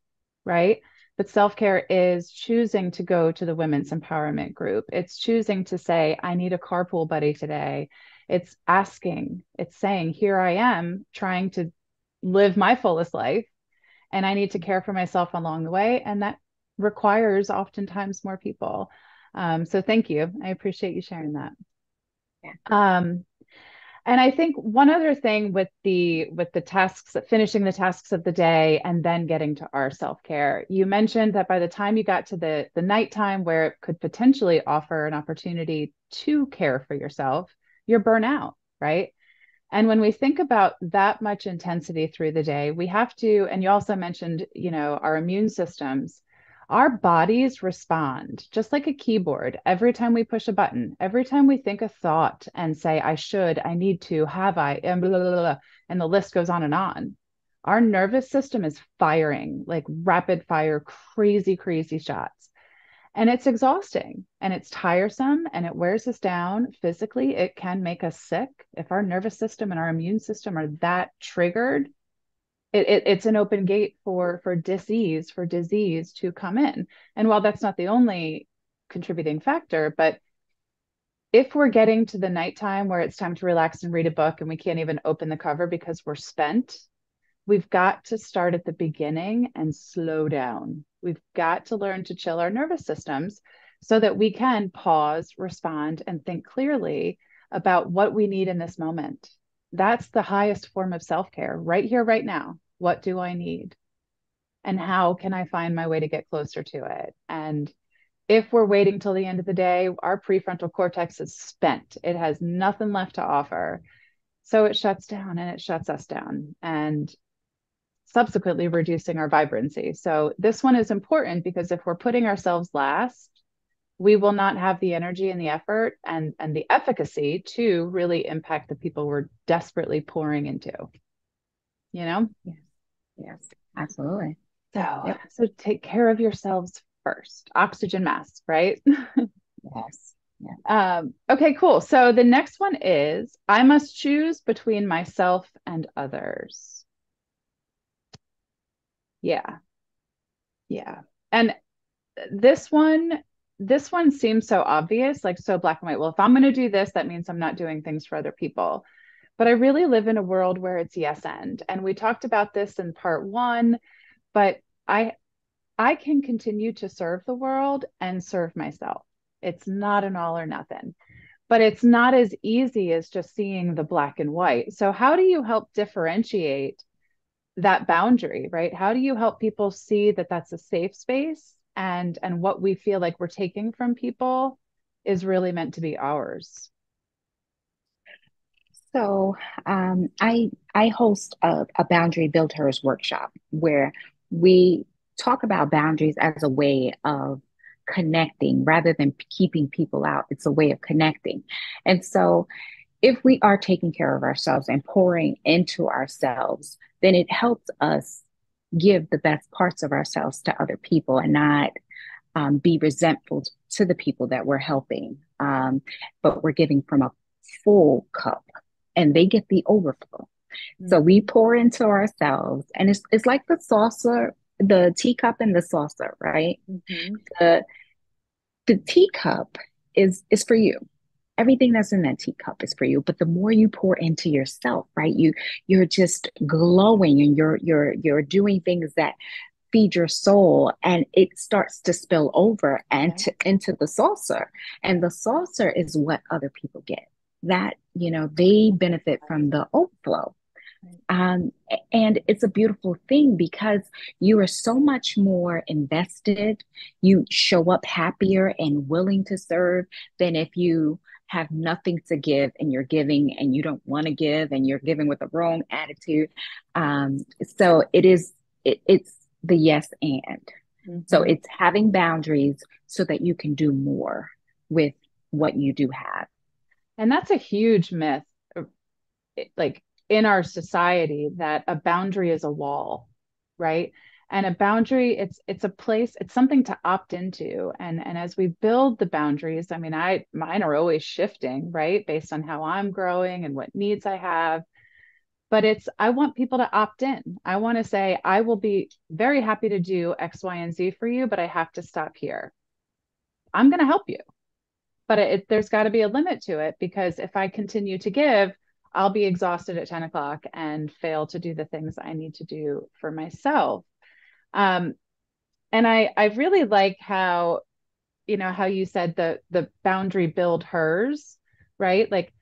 right? But self-care is choosing to go to the women's empowerment group. It's choosing to say, I need a carpool buddy today. It's asking, it's saying, here I am trying to live my fullest life, and I need to care for myself along the way. And that requires oftentimes more people. So thank you. I appreciate you sharing that. Yeah. Um, and I think one other thing with the tasks, finishing the tasks of the day and then getting to our self-care, you mentioned that by the time you got to the nighttime where it could potentially offer an opportunity to care for yourself, you're burnout, right? And when we think about that much intensity through the day, we have to, and you also mentioned, our immune systems, our bodies respond just like a keyboard every time we push a button, every time we think a thought and say, I should, I need to, have I, and blah, blah, blah, blah, and the list goes on and on. Our nervous system is firing like rapid fire, crazy, crazy shots. And it's exhausting and it's tiresome and it wears us down physically. It can make us sick. If our nervous system and our immune system are that triggered, it's an open gate for disease to come in. And while that's not the only contributing factor, but if we're getting to the nighttime where it's time to relax and read a book and we can't even open the cover because we're spent, we've got to start at the beginning and slow down. We've got to learn to chill our nervous systems so that we can pause, respond, and think clearly about what we need in this moment. That's the highest form of self-care, right here, right now. What do I need? And how can I find my way to get closer to it? And if we're waiting till the end of the day, our prefrontal cortex is spent. It has nothing left to offer. So it shuts down and it shuts us down, and subsequently reducing our vibrancy. So this one is important because if we're putting ourselves last, we will not have the energy and the effort and the efficacy to really impact the people we're desperately pouring into, you know? Yes, yes, absolutely. So, Yep. so take care of yourselves first. Oxygen mask, right? Yes. Yeah. Okay, cool. So the next one is I must choose between myself and others. Yeah. Yeah. And this one, this one seems so obvious, like so black and white. Well, if I'm going to do this, that means I'm not doing things for other people. But I really live in a world where it's yes and we talked about this in part one, but I I can continue to serve the world and serve myself. It's not an all or nothing, but it's not as easy as just seeing the black and white. So how do you help differentiate that boundary, right? How do you help people see that that's a safe space and what we feel like we're taking from people is really meant to be ours? So I host a boundary builders workshop where we talk about boundaries as a way of connecting rather than keeping people out. It's a way of connecting. And so if we are taking care of ourselves and pouring into ourselves, then it helps us give the best parts of ourselves to other people and not be resentful to the people that we're helping. But we're giving from a full cup and they get the overflow. So we Mhm. pour into ourselves, and it's like the saucer, the teacup and the saucer, right? Mhm. The the teacup is for you. Everything that's in that teacup is for you. But the more you pour into yourself, right? You're just glowing and you're doing things that feed your soul, and it starts to spill over and Yeah. into the saucer, and the saucer is what other people get, that they benefit from the overflow. Right. um, and it's a beautiful thing because you are so much more invested. You show up happier and willing to serve than if you have nothing to give and you're giving and you don't want to give and you're giving with the wrong attitude. So it's the yes and. So Mhm. it's having boundaries so that you can do more with what you do have. And that's a huge myth, like in our society, that a boundary is a wall, right? And a boundary, it's a place, it's something to opt into. And as we build the boundaries, I mean, mine are always shifting, right? Based on how I'm growing and what needs I have. But it's I want people to opt in. I want to say, I will be very happy to do X, Y, and Z for you, but I have to stop here. I'm going to help you, but there's got to be a limit to it because if I continue to give, I'll be exhausted at 10 o'clock and fail to do the things I need to do for myself. Um, and I really like how, how you said the boundary build hers, right? Like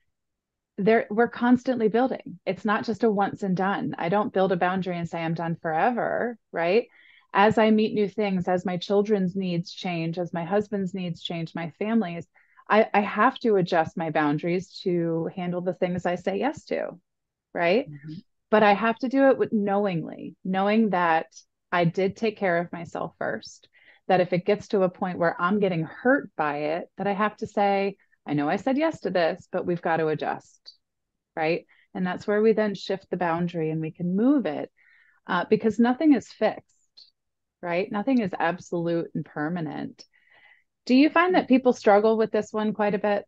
we're constantly building. It's not just a once and done. I don't build a boundary and say I'm done forever, right? As I meet new things, as my children's needs change, as my husband's needs change, my family's, I have to adjust my boundaries to handle the things I say yes to, right? Mhm. But I have to do it with knowing that I did take care of myself first, that if it gets to a point where I'm getting hurt by it, that I have to say, I know I said yes to this, but we've got to adjust, right? And that's where we then shift the boundary and we can move it because nothing is fixed, right? Nothing is absolute and permanent. Do you find that people struggle with this one quite a bit?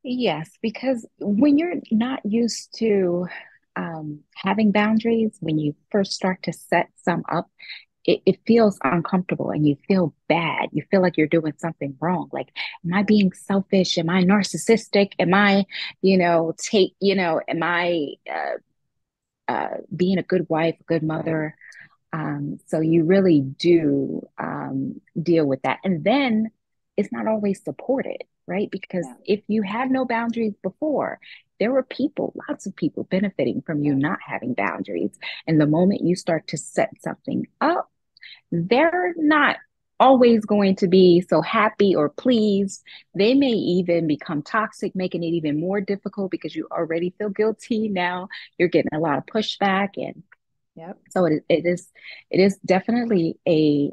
Yes, because when you're not used to having boundaries, when you first start to set some up, it feels uncomfortable and you feel bad. You feel like you're doing something wrong. Like, am I being selfish? Am I narcissistic? Am I, am I being a good wife, a good mother? So you really do deal with that. And then it's not always supported, right? Because Yeah. if you had no boundaries before, there were people, lots of people benefiting from you Yeah. not having boundaries. And the moment you start to set something up, they're not always going to be so happy or pleased. They may even become toxic, making it even more difficult because you already feel guilty. Now you're getting a lot of pushback, and Yep. so it is definitely a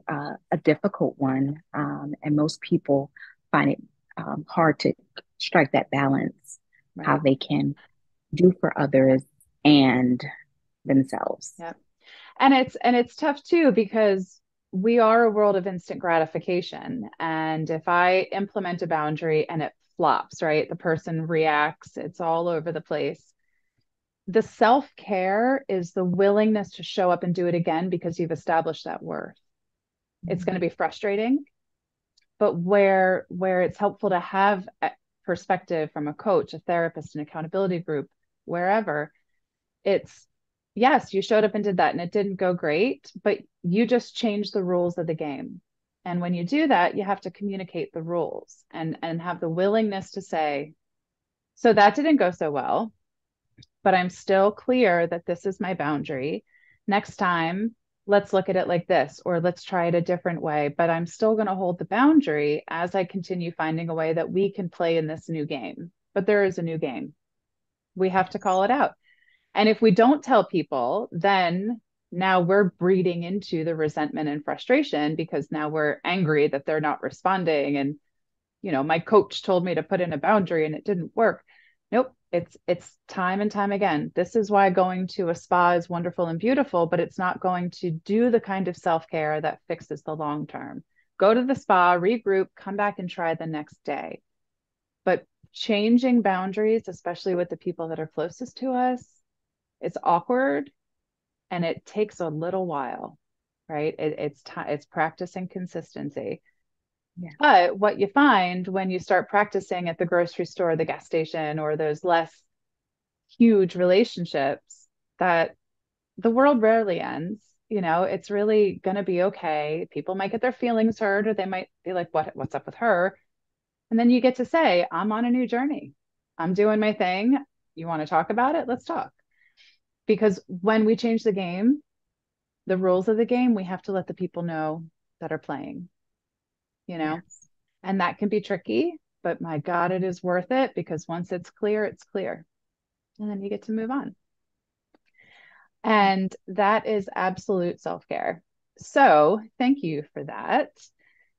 difficult one, and most people find it hard to strike that balance, how Right. they can do for others and themselves. Yep. And it's tough too because we are a world of instant gratification. And if I implement a boundary and it flops, right? The person reacts, it's all over the place. The self-care is the willingness to show up and do it again because you've established that worth. It's going to be frustrating, but where it's helpful to have a perspective from a coach, a therapist, an accountability group, wherever, it's yes, you showed up and did that and it didn't go great, but you just changed the rules of the game. And when you do that, you have to communicate the rules and have the willingness to say, so that didn't go so well, but I'm still clear that this is my boundary. Next time, let's look at it like this, or let's try it a different way. But I'm still going to hold the boundary as I continue finding a way that we can play in this new game. But there is a new game. We have to call it out. And if we don't tell people, then now we're breeding into the resentment and frustration because now we're angry that they're not responding. And, my coach told me to put in a boundary and it didn't work. Nope. It's time and time again. This is why going to a spa is wonderful and beautiful, but it's not going to do the kind of self-care that fixes the long term. Go to the spa, regroup, come back and try the next day. But changing boundaries, especially with the people that are closest to us, it's awkward and it takes a little while, right? It's practice and consistency. Yeah. But what you find when you start practicing at the grocery store, the gas station, or those less huge relationships, that the world rarely ends. It's really going to be okay. People might get their feelings hurt, or they might be like, what's up with her? And then you get to say, I'm on a new journey. I'm doing my thing. You want to talk about it? Let's talk. Because when we change the game, the rules of the game, we have to let the people know that are playing, you know, Yes. and that can be tricky, but my God, it is worth it because once it's clear, it's clear. And then you get to move on. And that is absolute self care. So thank you for that.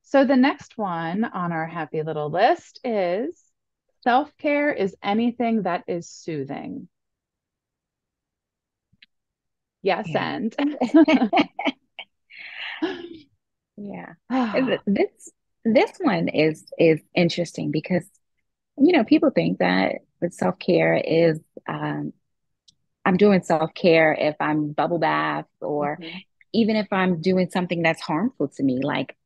So the next one on our happy little list is self care is anything that is soothing. Yes, Yeah. and Yeah. This one is interesting because people think that self-care is I'm doing self-care if I'm bubble bath, or Mhm, even if I'm doing something that's harmful to me, like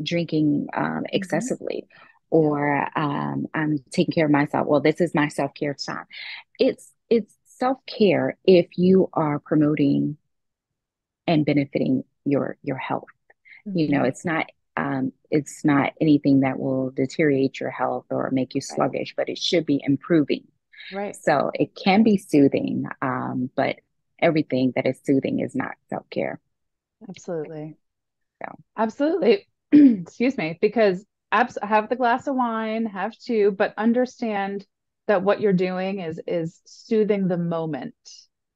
drinking mhm. excessively, Yeah, or I'm taking care of myself. Well, this is my self-care time. It's self-care if you are promoting and benefiting your health. mhm. It's not anything that will deteriorate your health or make you Right, sluggish, but it should be improving. right. So it can be soothing, but everything that is soothing is not self-care. Absolutely. So Absolutely. Excuse me, because have the glass of wine, have two, but understand that what you're doing is soothing the moment,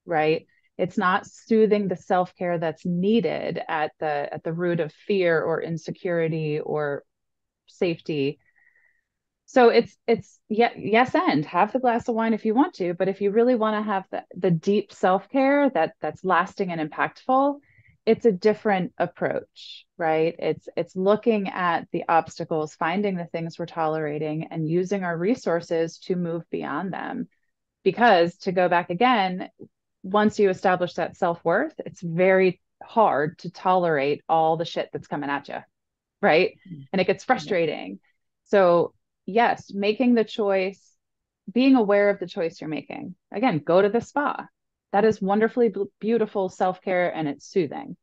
right? It's not soothing the self-care that's needed at the root of fear or insecurity or safety. So it's yeah, yes, and have the glass of wine if you want to, but if you really want to have the deep self-care that's lasting and impactful, it's a different approach, right? It's looking at the obstacles, finding the things we're tolerating, and using our resources to move beyond them. Because to go back again, once you establish that self-worth, it's very hard to tolerate all the shit that's coming at you, right? And it gets frustrating. So, yes, making the choice, being aware of the choice you're making. Again, go to the spa. That is wonderfully beautiful self-care, and it's soothing.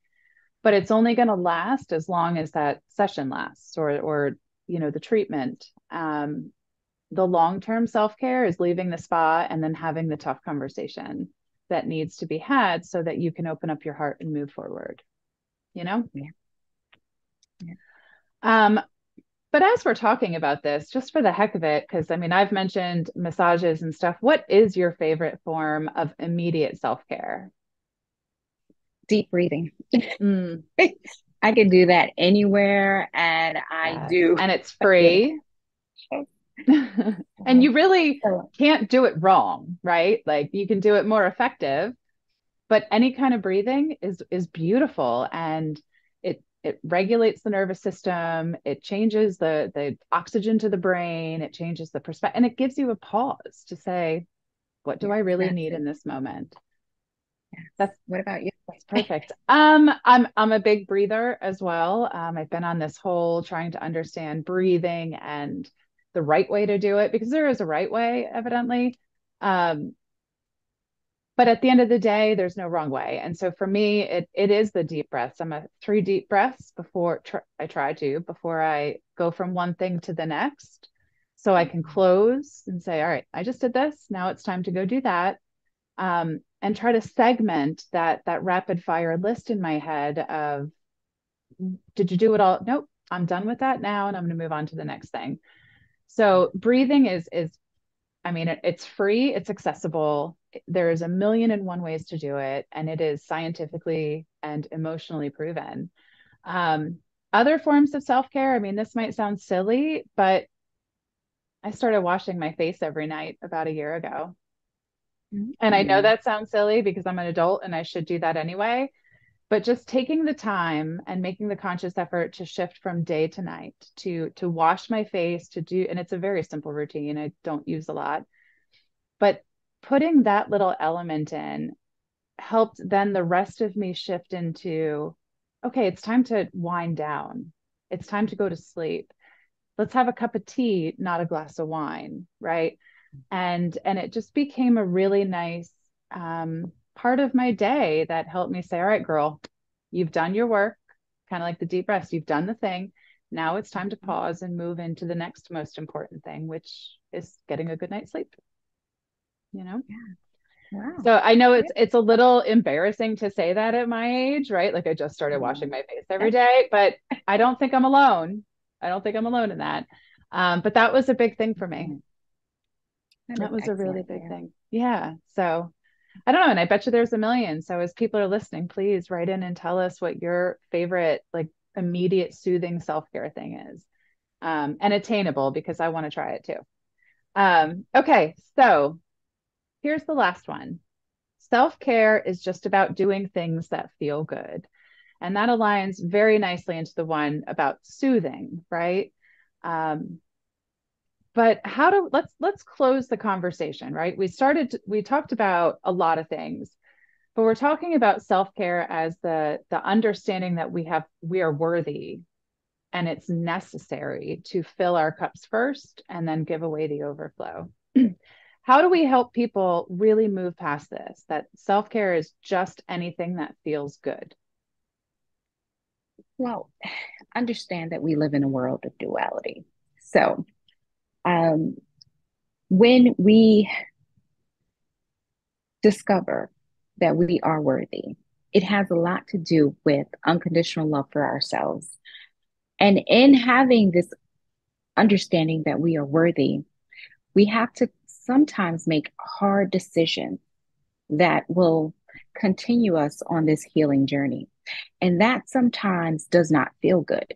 But it's only going to last as long as that session lasts, or the treatment. The long-term self-care is leaving the spa and then having the tough conversation that needs to be had so that you can open up your heart and move forward, Yeah. Yeah. But as we're talking about this, just for the heck of it, because I mean, I've mentioned massages and stuff, what is your favorite form of immediate self-care? Deep breathing. I can do that anywhere, and I do. And it's free. And you really can't do it wrong, right? Like you can do it more effective, but any kind of breathing is beautiful, and it regulates the nervous system, it changes the oxygen to the brain, it changes the perspective, and it gives you a pause to say, what do I really need in this moment? What about you? That's perfect. I'm a big breather as well. I've been on this whole trying to understand breathing and the right way to do it, because there is a right way, evidently. But at the end of the day, there's no wrong way. And so for me, it is the deep breaths. I'm a 3 deep breaths before I go from one thing to the next. So I can close and say, all right, I just did this. Now it's time to go do that. And try to segment that rapid fire list in my head of, did you do it all? Nope, I'm done with that now, and I'm going to move on to the next thing. So breathing is I mean, it's free, it's accessible. There's a million and one ways to do it, and it is scientifically and emotionally proven. Other forms of self-care, I mean, this might sound silly, but I started washing my face every night about a year ago. And I know that sounds silly because I'm an adult and I should do that anyway. But just taking the time and making the conscious effort to shift from day to night to wash my face, to do, and it's a very simple routine. I don't use a lot, but putting that little element in helped then the rest of me shift into, okay, it's time to wind down. It's time to go to sleep. Let's have a cup of tea, not a glass of wine, right? And it just became a really nice part of my day that helped me say, all right, girl, you've done your work, kind of like the deep breaths, you've done the thing. Now it's time to pause and move into the next most important thing, which is getting a good night's sleep. Yeah. Wow. So I know it's a little embarrassing to say that at my age, right? Like I just started washing my face every day, but I don't think I'm alone. I don't think I'm alone in that. But that was a big thing for me. That was a really big thing. Yeah. So I don't know. And I bet you there's a million. So as people are listening, please write in and tell us what your favorite, like immediate soothing self-care thing is. And attainable, because I want to try it too. Okay. So here's the last one. Self-care is just about doing things that feel good. And that aligns very nicely into the one about soothing, right? But let's close the conversation, right? We talked about a lot of things, but we're talking about self-care as the understanding that we are worthy, and it's necessary to fill our cups first and then give away the overflow. How do we help people really move past this, that self-care is just anything that feels good? Well, understand that we live in a world of duality. So when we discover that we are worthy, it has a lot to do with unconditional love for ourselves. And in having this understanding that we are worthy, we have to sometimes make hard decisions that will continue us on this healing journey. And that sometimes does not feel good.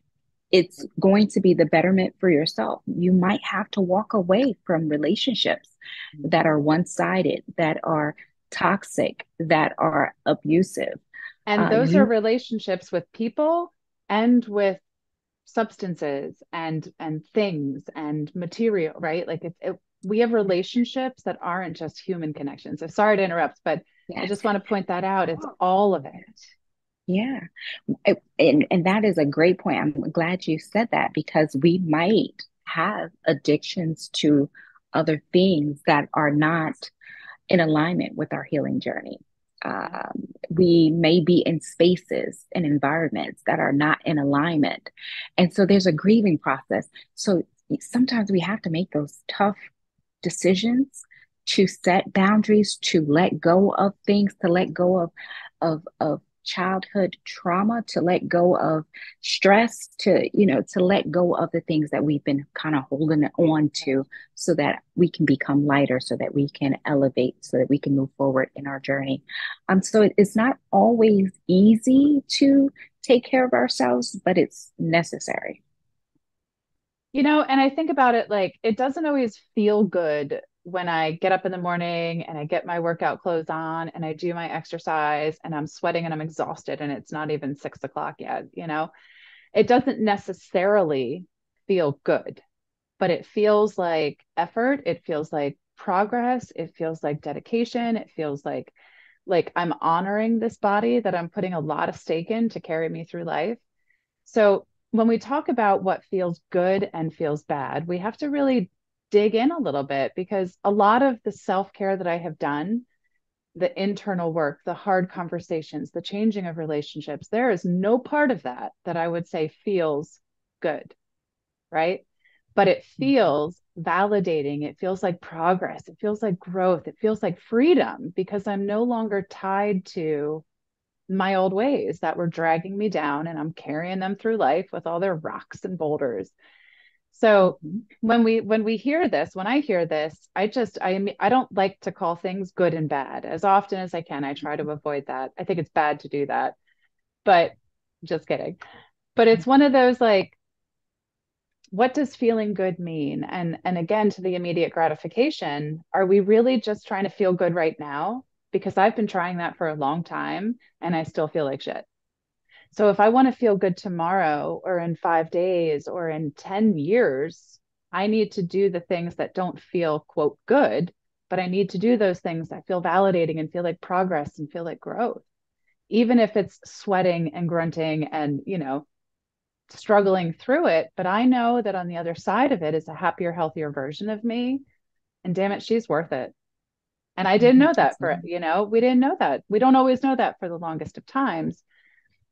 It's going to be the betterment for yourself. You might have to walk away from relationships that are one-sided, that are toxic, that are abusive. And those are You, relationships with people and with substances and things and material, right? Like we have relationships that aren't just human connections. So sorry to interrupt, but I yes. just want to point that out. It's all of it. Yeah. And that is a great point. I'm glad you said that because we might have addictions to other things that are not in alignment with our healing journey. Yeah. We may be in spaces and environments that are not in alignment. And so there's a grieving process. So sometimes we have to make those tough decisions to set boundaries, to let go of things, to let go of childhood trauma, to let go of stress, to let go of the things that we've been kind of holding on to so that we can become lighter, so that we can elevate, so that we can move forward in our journey. So it's not always easy to take care of ourselves, but it's necessary. And I think about it like it doesn't always feel good when I get up in the morning and I get my workout clothes on and I do my exercise and I'm sweating and I'm exhausted and it's not even 6 o'clock yet. It doesn't necessarily feel good, but it feels like effort. It feels like progress. It feels like dedication. It feels like I'm honoring this body that I'm putting a lot of stake in to carry me through life. So when we talk about what feels good and feels bad, we have to really dig in a little bit because a lot of the self-care that I have done, the internal work, the hard conversations, the changing of relationships, there is no part of that that I would say feels good, right? But it feels validating. It feels like progress. It feels like growth. It feels like freedom because I'm no longer tied to my old ways that were dragging me down and I'm carrying them through life with all their rocks and boulders. So Mhm. when we hear this, when I hear this, I don't like to call things good and bad. As often as I can, I try to avoid that. I think it's bad to do that. But just kidding. But it's one of those like what does feeling good mean? And again, to the immediate gratification, are we really just trying to feel good right now? Because I've been trying that for a long time and I still feel like shit. So if I want to feel good tomorrow or in 5 days or in 10 years, I need to do the things that don't feel, quote, good, but I need to do those things that feel validating and feel like progress and feel like growth, even if it's sweating and grunting and, struggling through it. But I know that on the other side of it is a happier, healthier version of me. And damn it, she's worth it. And I didn't Mhm. know that Absolutely. we didn't know that. We don't always know that for the longest of times.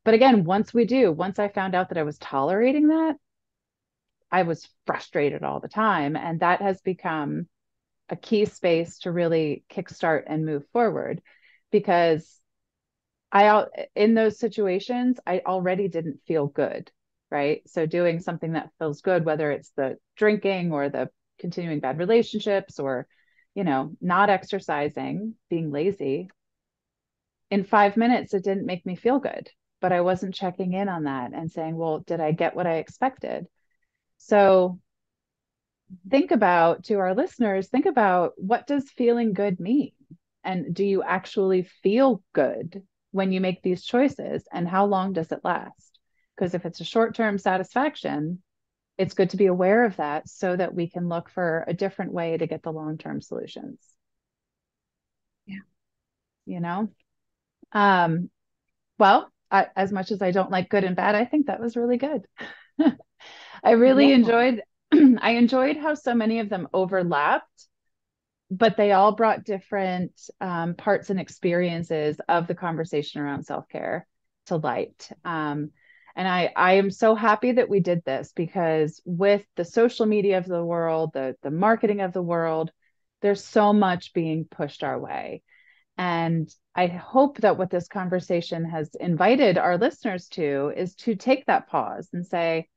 But again, once I found out that I was tolerating that, I was frustrated all the time. And that has become a key space to really kickstart and move forward because in those situations, I already didn't feel good. Right. So doing something that feels good, whether it's the drinking or the continuing bad relationships or, not exercising, being lazy, in 5 minutes, it didn't make me feel good, but I wasn't checking in on that and saying, well, did I get what I expected? So to our listeners, think about what does feeling good mean? And do you actually feel good when you make these choices? And how long does it last? Because if it's a short-term satisfaction, it's good to be aware of that so that we can look for a different way to get the long-term solutions, Yeah. you know? Um, Well, as much as I don't like good and bad, I think that was really good. I really Yeah. enjoyed I enjoyed how so many of them overlapped, but they all brought different parts and experiences of the conversation around self-care to light. And I am so happy that we did this because with the social media of the world, the marketing of the world, there's so much being pushed our way. And I hope that what this conversation has invited our listeners to is to take that pause and say,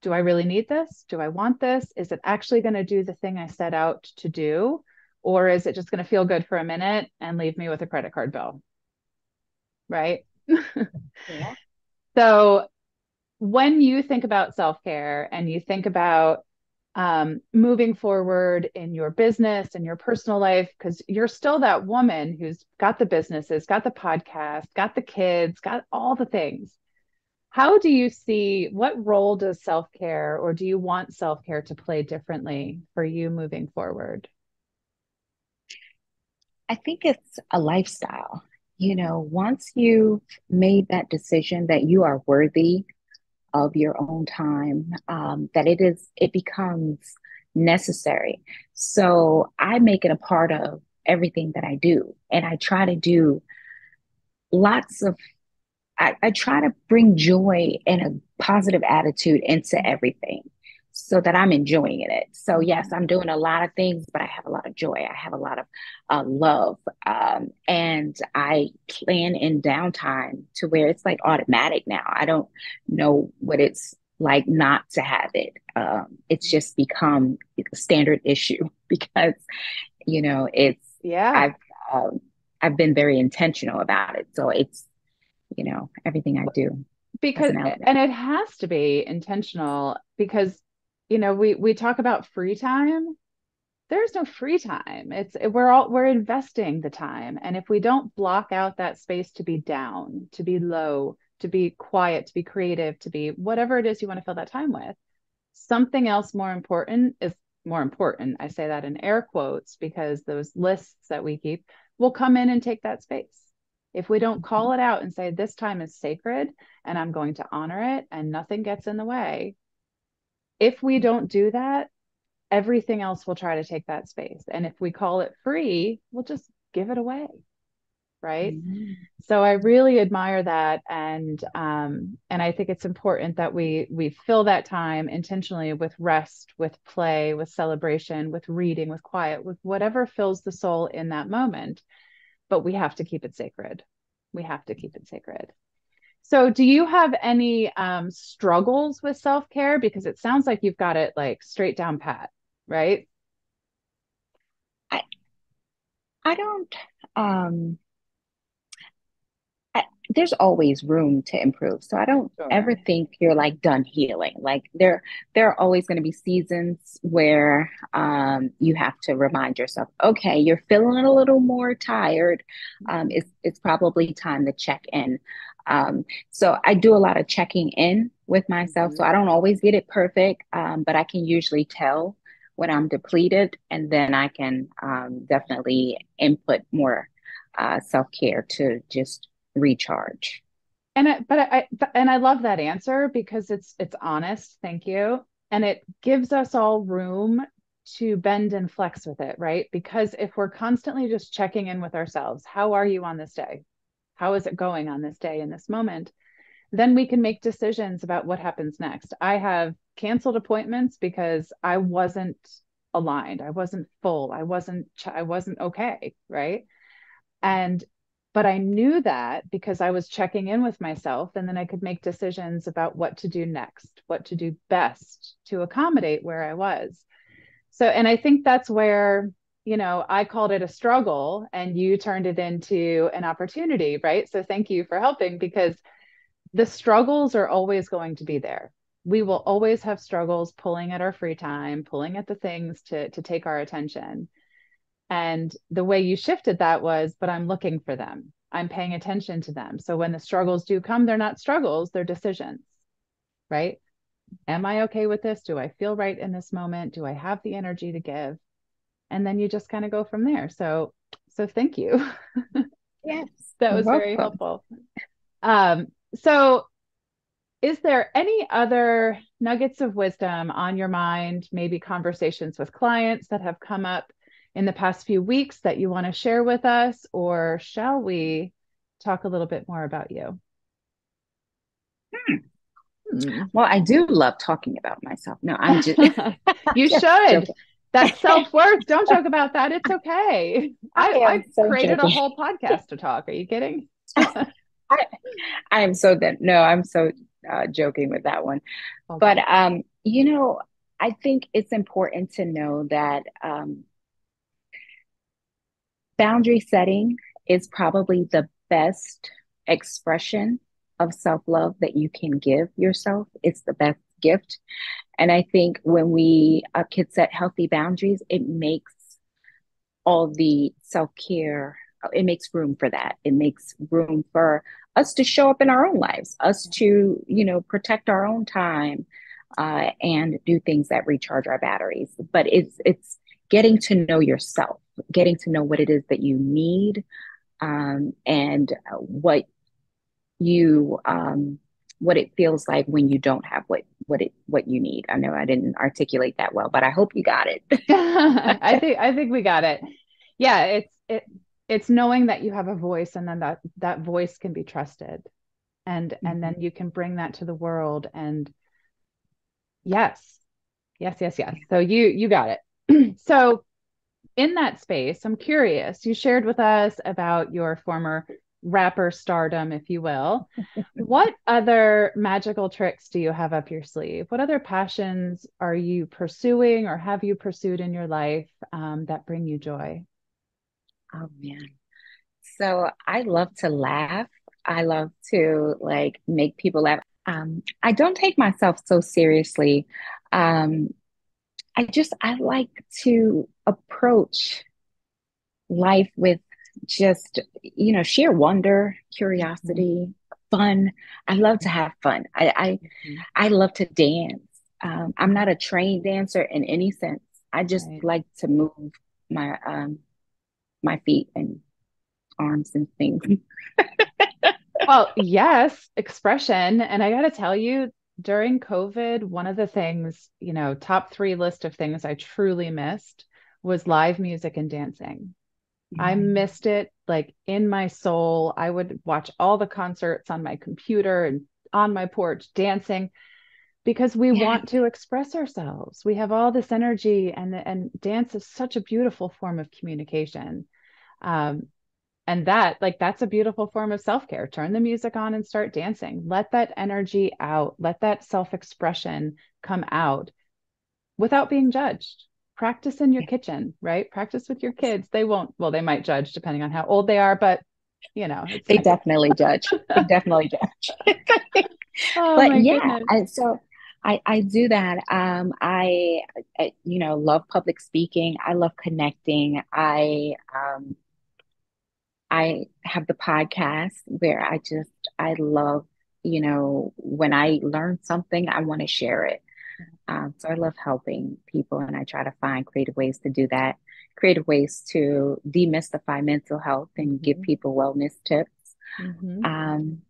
do I really need this? Do I want this? Is it actually going to do the thing I set out to do? Or is it just going to feel good for a minute and leave me with a credit card bill? Right. Yeah. So when you think about self care and you think about moving forward in your business and your personal life, because you're still that woman who's got the businesses, got the podcast, got the kids, got all the things. How do you see, what role does self-care, or do you want self-care to play differently for you moving forward? I think it's a lifestyle. You know, once you've made that decision that you are worthy of your own time, that it becomes necessary. So I make it a part of everything that I do. And I try to do lots of I try to bring joy and a positive attitude into everything so that I'm enjoying it. So, yes, I'm doing a lot of things, but I have a lot of joy. I have a lot of love. And I plan in downtime to where it's like automatic now. I don't know what it's like not to have it. It's just become a standard issue because, you know, Yeah. I've, um, I've been very intentional about it. So it's, everything I do as Because, an outlet. and it has to be intentional because, we talk about free time. There's no free time. We're investing the time. And if we don't block out that space to be down, to be low, to be quiet, to be creative, to be whatever it is you want to fill that time with, something else more important is more important. I say that in air quotes because those lists that we keep will come in and take that space. If we don't call it out and say, this time is sacred and I'm going to honor it and nothing gets in the way, if we don't do that, everything else will try to take that space. And if we call it free, we'll just give it away. Right. Mhm. So I really admire that, and I think it's important that we fill that time intentionally with rest, with play, with celebration, with reading, with quiet, with whatever fills the soul in that moment. But we have to keep it sacred. We have to keep it sacred. So, do you have any struggles with self-care? Because it sounds like you've got it like straight down pat, right? I I don't um I, there's always room to improve. So I don't ever Sure. think you're like done healing. Like there are always going to be seasons where you have to remind yourself, okay, you're feeling a little more tired. It's probably time to check in. So I do a lot of checking in with myself. So Mhm. I don't always get it perfect, but I can usually tell when I'm depleted, and then I can definitely input more self-care to just recharge. And I love that answer because it's honest. Thank you. And it gives us all room to bend and flex with it, right? Because if we're constantly just checking in with ourselves, how are you on this day? How is it going on this day in this moment? Then we can make decisions about what happens next. I have canceled appointments because I wasn't aligned. I wasn't full. I wasn't okay, right? And but I knew that because I was checking in with myself, and then I could make decisions about what to do next, what to do best to accommodate where I was. So, and I think that's where, I called it a struggle and you turned it into an opportunity, right? So thank you for helping because the struggles are always going to be there. We will always have struggles pulling at our free time, pulling at the things to take our attention. And the way you shifted that was, but I'm looking for them. I'm paying attention to them. So when the struggles do come, they're not struggles, they're decisions, right? Am I okay with this? Do I feel right in this moment? Do I have the energy to give? And then you just kind of go from there. So thank you. Yes, That you're was very welcome. helpful. So is there any other nuggets of wisdom on your mind, maybe conversations with clients that have come up in the past few weeks that you want to share with us? Or shall we talk a little bit more about you? Hmm. Hmm. Well, I do love talking about myself. No, I'm just, You just should. joking. That's self-worth. Don't joke about that. It's okay. I I am so created a joking. whole podcast to talk. Are you kidding? I, I am so that no, I'm so joking with that one. But Okay. I think it's important to know that boundary setting is probably the best expression of self-love that you can give yourself. It's the best gift. And I think when we kids set healthy boundaries, it makes all the self-care, it makes room for that. It makes room for us to show up in our own lives, us to, protect our own time, and do things that recharge our batteries. But it's getting to know yourself, getting to know what it is that you need, and you what it feels like when you don't have what you need. I know I didn't articulate that well, but I hope you got it. I think we got it. Yeah, it's knowing that you have a voice, and then that voice can be trusted, and then you can bring that to the world. And yes, yes, yes, yes. So you got it. So in that space, I'm curious, you shared with us about your former rapper stardom, if you will. What other magical tricks do you have up your sleeve? What other passions are you pursuing or have you pursued in your life, that bring you joy? Oh man. So I love to laugh. I love to like make people laugh. I don't take myself so seriously. Um, I like to approach life with just, sheer wonder, Mhm. curiosity, fun. I love to have fun. Mhm. I love to dance. I'm not a trained dancer in any sense. I just Right. like to move my my feet and arms and things. Well, yes, expression. And I got to tell you, during COVID, one of the things, top three list of things I truly missed was live music and dancing. I Mhm. missed it like in my soul. I would watch all the concerts on my computer and on my porch dancing because we Yeah, want to express ourselves. We have all this energy, and dance is such a beautiful form of communication. Um, and that's a beautiful form of self-care. Turn the music on and start dancing. Let that energy out. Let that self-expression come out without being judged. Practice in your kitchen, right? Practice with your kids. They won't, well, they might judge depending on how old they are, but it's they nice. definitely judge. They definitely judge. Oh But my yeah, goodness. I do that. Love public speaking. I love connecting. I have the podcast where I love, when I learn something, I want to share it. So I love helping people, and I try to find creative ways to do that, creative ways to demystify mental health and give Hmm. people wellness tips. Hmm. Um,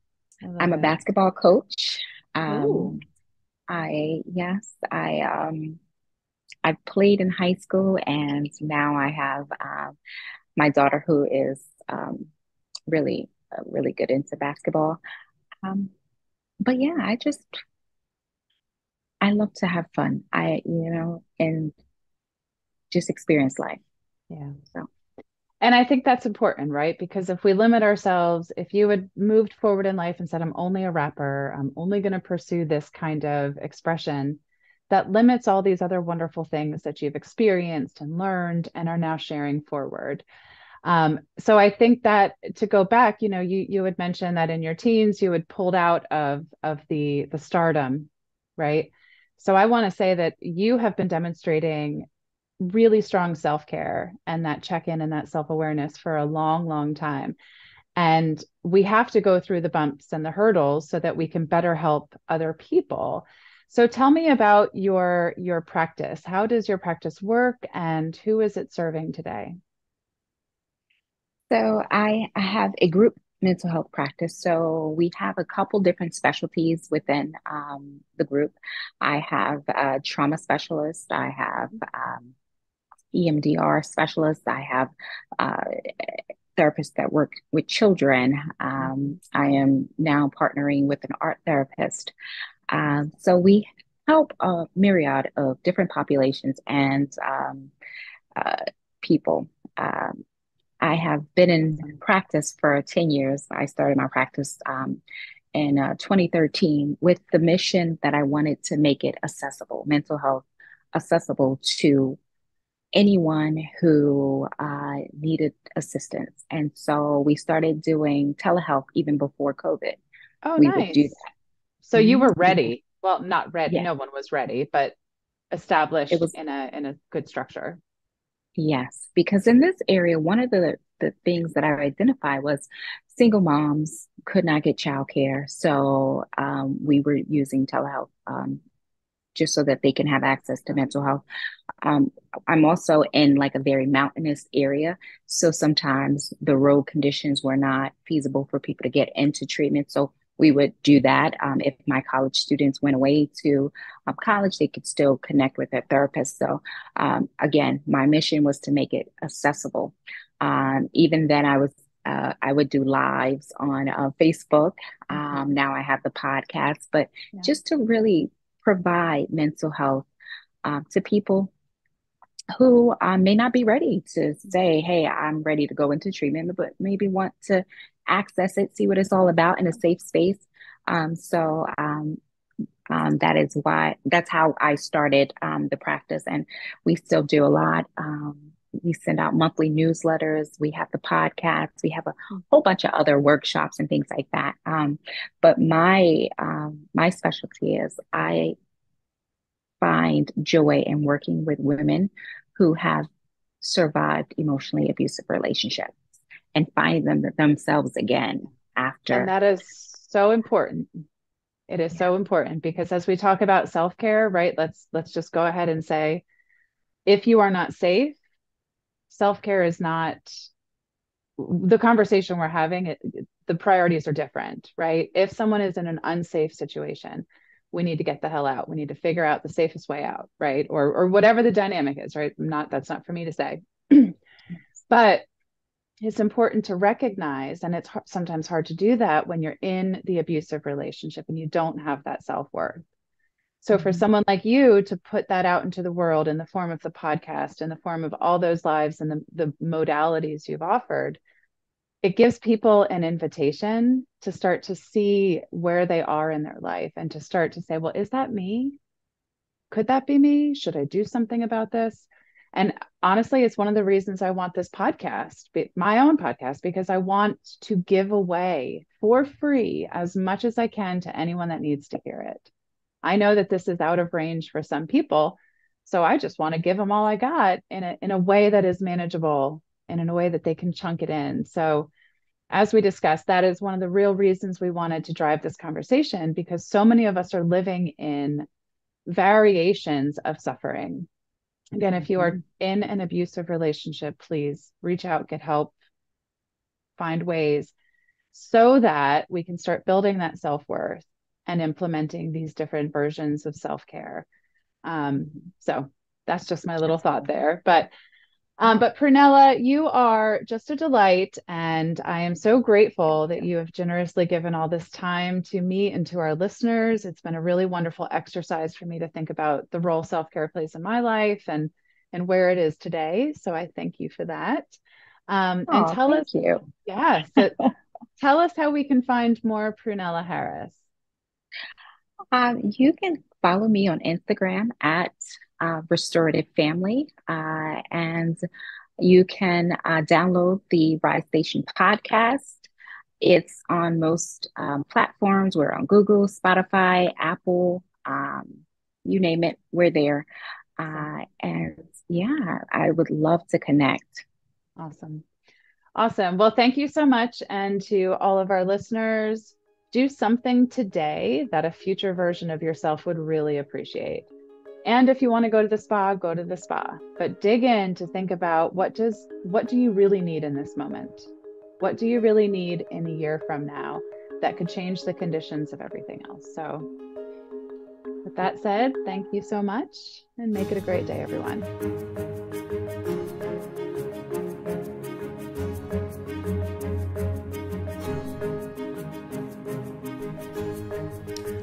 I love I'm a it. basketball coach. Ooh. Yes, I played in high school, and now I have my daughter who is really, really good into basketball. Um, but yeah, I love to have fun. And just experience life. Yeah. So, And I think that's important, right? Because if we limit ourselves, if you had moved forward in life and said, I'm only a rapper, I'm only going to pursue this kind of expression, that limits all these other wonderful things that you've experienced and learned and are now sharing forward. So I think that to go back, you had mentioned that in your teens you had pulled out of the stardom, right? So I want to say that you have been demonstrating really strong self-care and that check-in and that self-awareness for a long, long time. And we have to go through the bumps and the hurdles so that we can better help other people. So tell me about your practice. How does your practice work and who is it serving today? I have a group mental health practice. So we have a couple different specialties within the group. I have a trauma specialist. I have EMDR specialists. I have uh, therapists that work with children. Mhm. I am now partnering with an art therapist. So we help a myriad of different populations and uh, people. Um, I have been in Awesome. practice for 10 years. I started my practice in 2013 with the mission that I wanted to make it accessible, mental health accessible to anyone who needed assistance. And so we started doing telehealth even before COVID. Oh, We would do nice. that. So you were We would, ready. Well, not ready. yeah, No one was ready, but established It was, in a good structure. yes, because in this area, one of the things that I identified was single moms could not get childcare. So we were using telehealth just so that they can have access to mental health. Um, I'm also in like a very mountainous area. So sometimes the road conditions were not feasible for people to get into treatment. So we would do that. If my college students went away to college, they could still connect with their therapist. So again, my mission was to make it accessible. Even then, I would do lives on Facebook. Now I have the podcast, but just to really provide mental health to people who may not be ready to say, hey, I'm ready to go into treatment, but maybe want to access it, see what it's all about in a safe space. That is why, that's how I started the practice. And we still do a lot. We send out monthly newsletters. We have the podcast. We have a whole bunch of other workshops and things like that. But my specialty is I find joy in working with women who have survived emotionally abusive relationships and find themselves again after. And that is so important. It is so important because as we talk about self-care, right? Let's just go ahead and say, if you are not safe, self-care is not the conversation we're having. The priorities are different, right? If someone is in an unsafe situation, we need to get the hell out. We need to figure out the safest way out, right? Or whatever the dynamic is, right? That's not for me to say. But it's important to recognize, and it's sometimes hard to do that when you're in the abusive relationship and you don't have that self-worth. So for someone like you to put that out into the world in the form of the podcast, in the form of all those lives and the modalities you've offered, it gives people an invitation to start to see where they are in their life and to start to say, well, is that me? Could that be me? Should I do something about this? And honestly, it's one of the reasons I want this podcast, my own podcast, because I want to give away for free as much as I can to anyone that needs to hear it. I know that this is out of range for some people, so I just want to give them all I got in a way that is manageable and in a way that they can chunk it in. So as we discussed, that is one of the real reasons we wanted to drive this conversation, because so many of us are living in variations of suffering. Again, if you are in an abusive relationship, please reach out, get help, find ways so that we can start building that self-worth and implementing these different versions of self-care. So that's just my little thought there. But Prunella, you are just a delight, and I am so grateful that you have generously given all this time to me and to our listeners. It's been a really wonderful exercise for me to think about the role self-care plays in my life and where it is today. So I thank you for that. And tell us, so tell us how we can find more Prunella Harris. You can follow me on Instagram at Restorative Family, and you can download the Rise Station podcast. It's on most platforms. We're on Google, Spotify, Apple, you name it, we're there. And yeah, I would love to connect. Awesome. Well, thank you so much. And to all of our listeners, do something today that a future version of yourself would really appreciate. And if you want to go to the spa, go to the spa, but dig in to think about what do you really need in this moment? What do you really need in a year from now that could change the conditions of everything else? So with that said, thank you so much and make it a great day, everyone.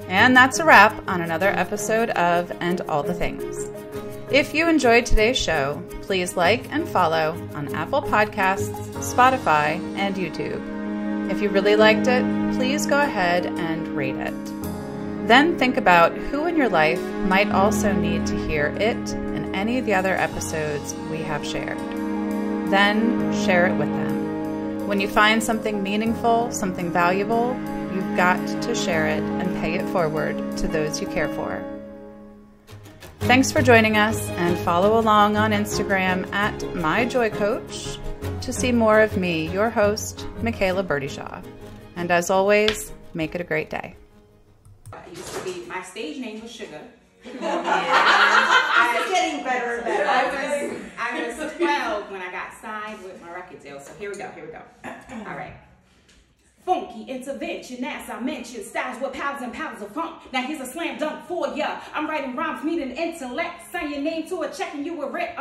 And that's a wrap on another episode of And All the Things. If you enjoyed today's show, please like and follow on Apple Podcasts, Spotify, and YouTube. If you really liked it, please go ahead and rate it. Then think about who in your life might also need to hear it and any of the other episodes we have shared. Then share it with them. When you find something meaningful, something valuable, you've got to share it and pay it forward to those you care for. Thanks for joining us, and follow along on Instagram at MyJoyCoach to see more of me, your host, Michaela Birdyshaw. And as always, make it a great day. My stage name was Sugar. I was getting better and better. I was 12 when I got signed with my record deal. So here we go. All right. Funky intervention, as I mentioned, styles with pounds and pounds of funk. Now here's a slam dunk for ya. I'm writing rhymes, meaning intellect. Sign your name to a check and you a rep.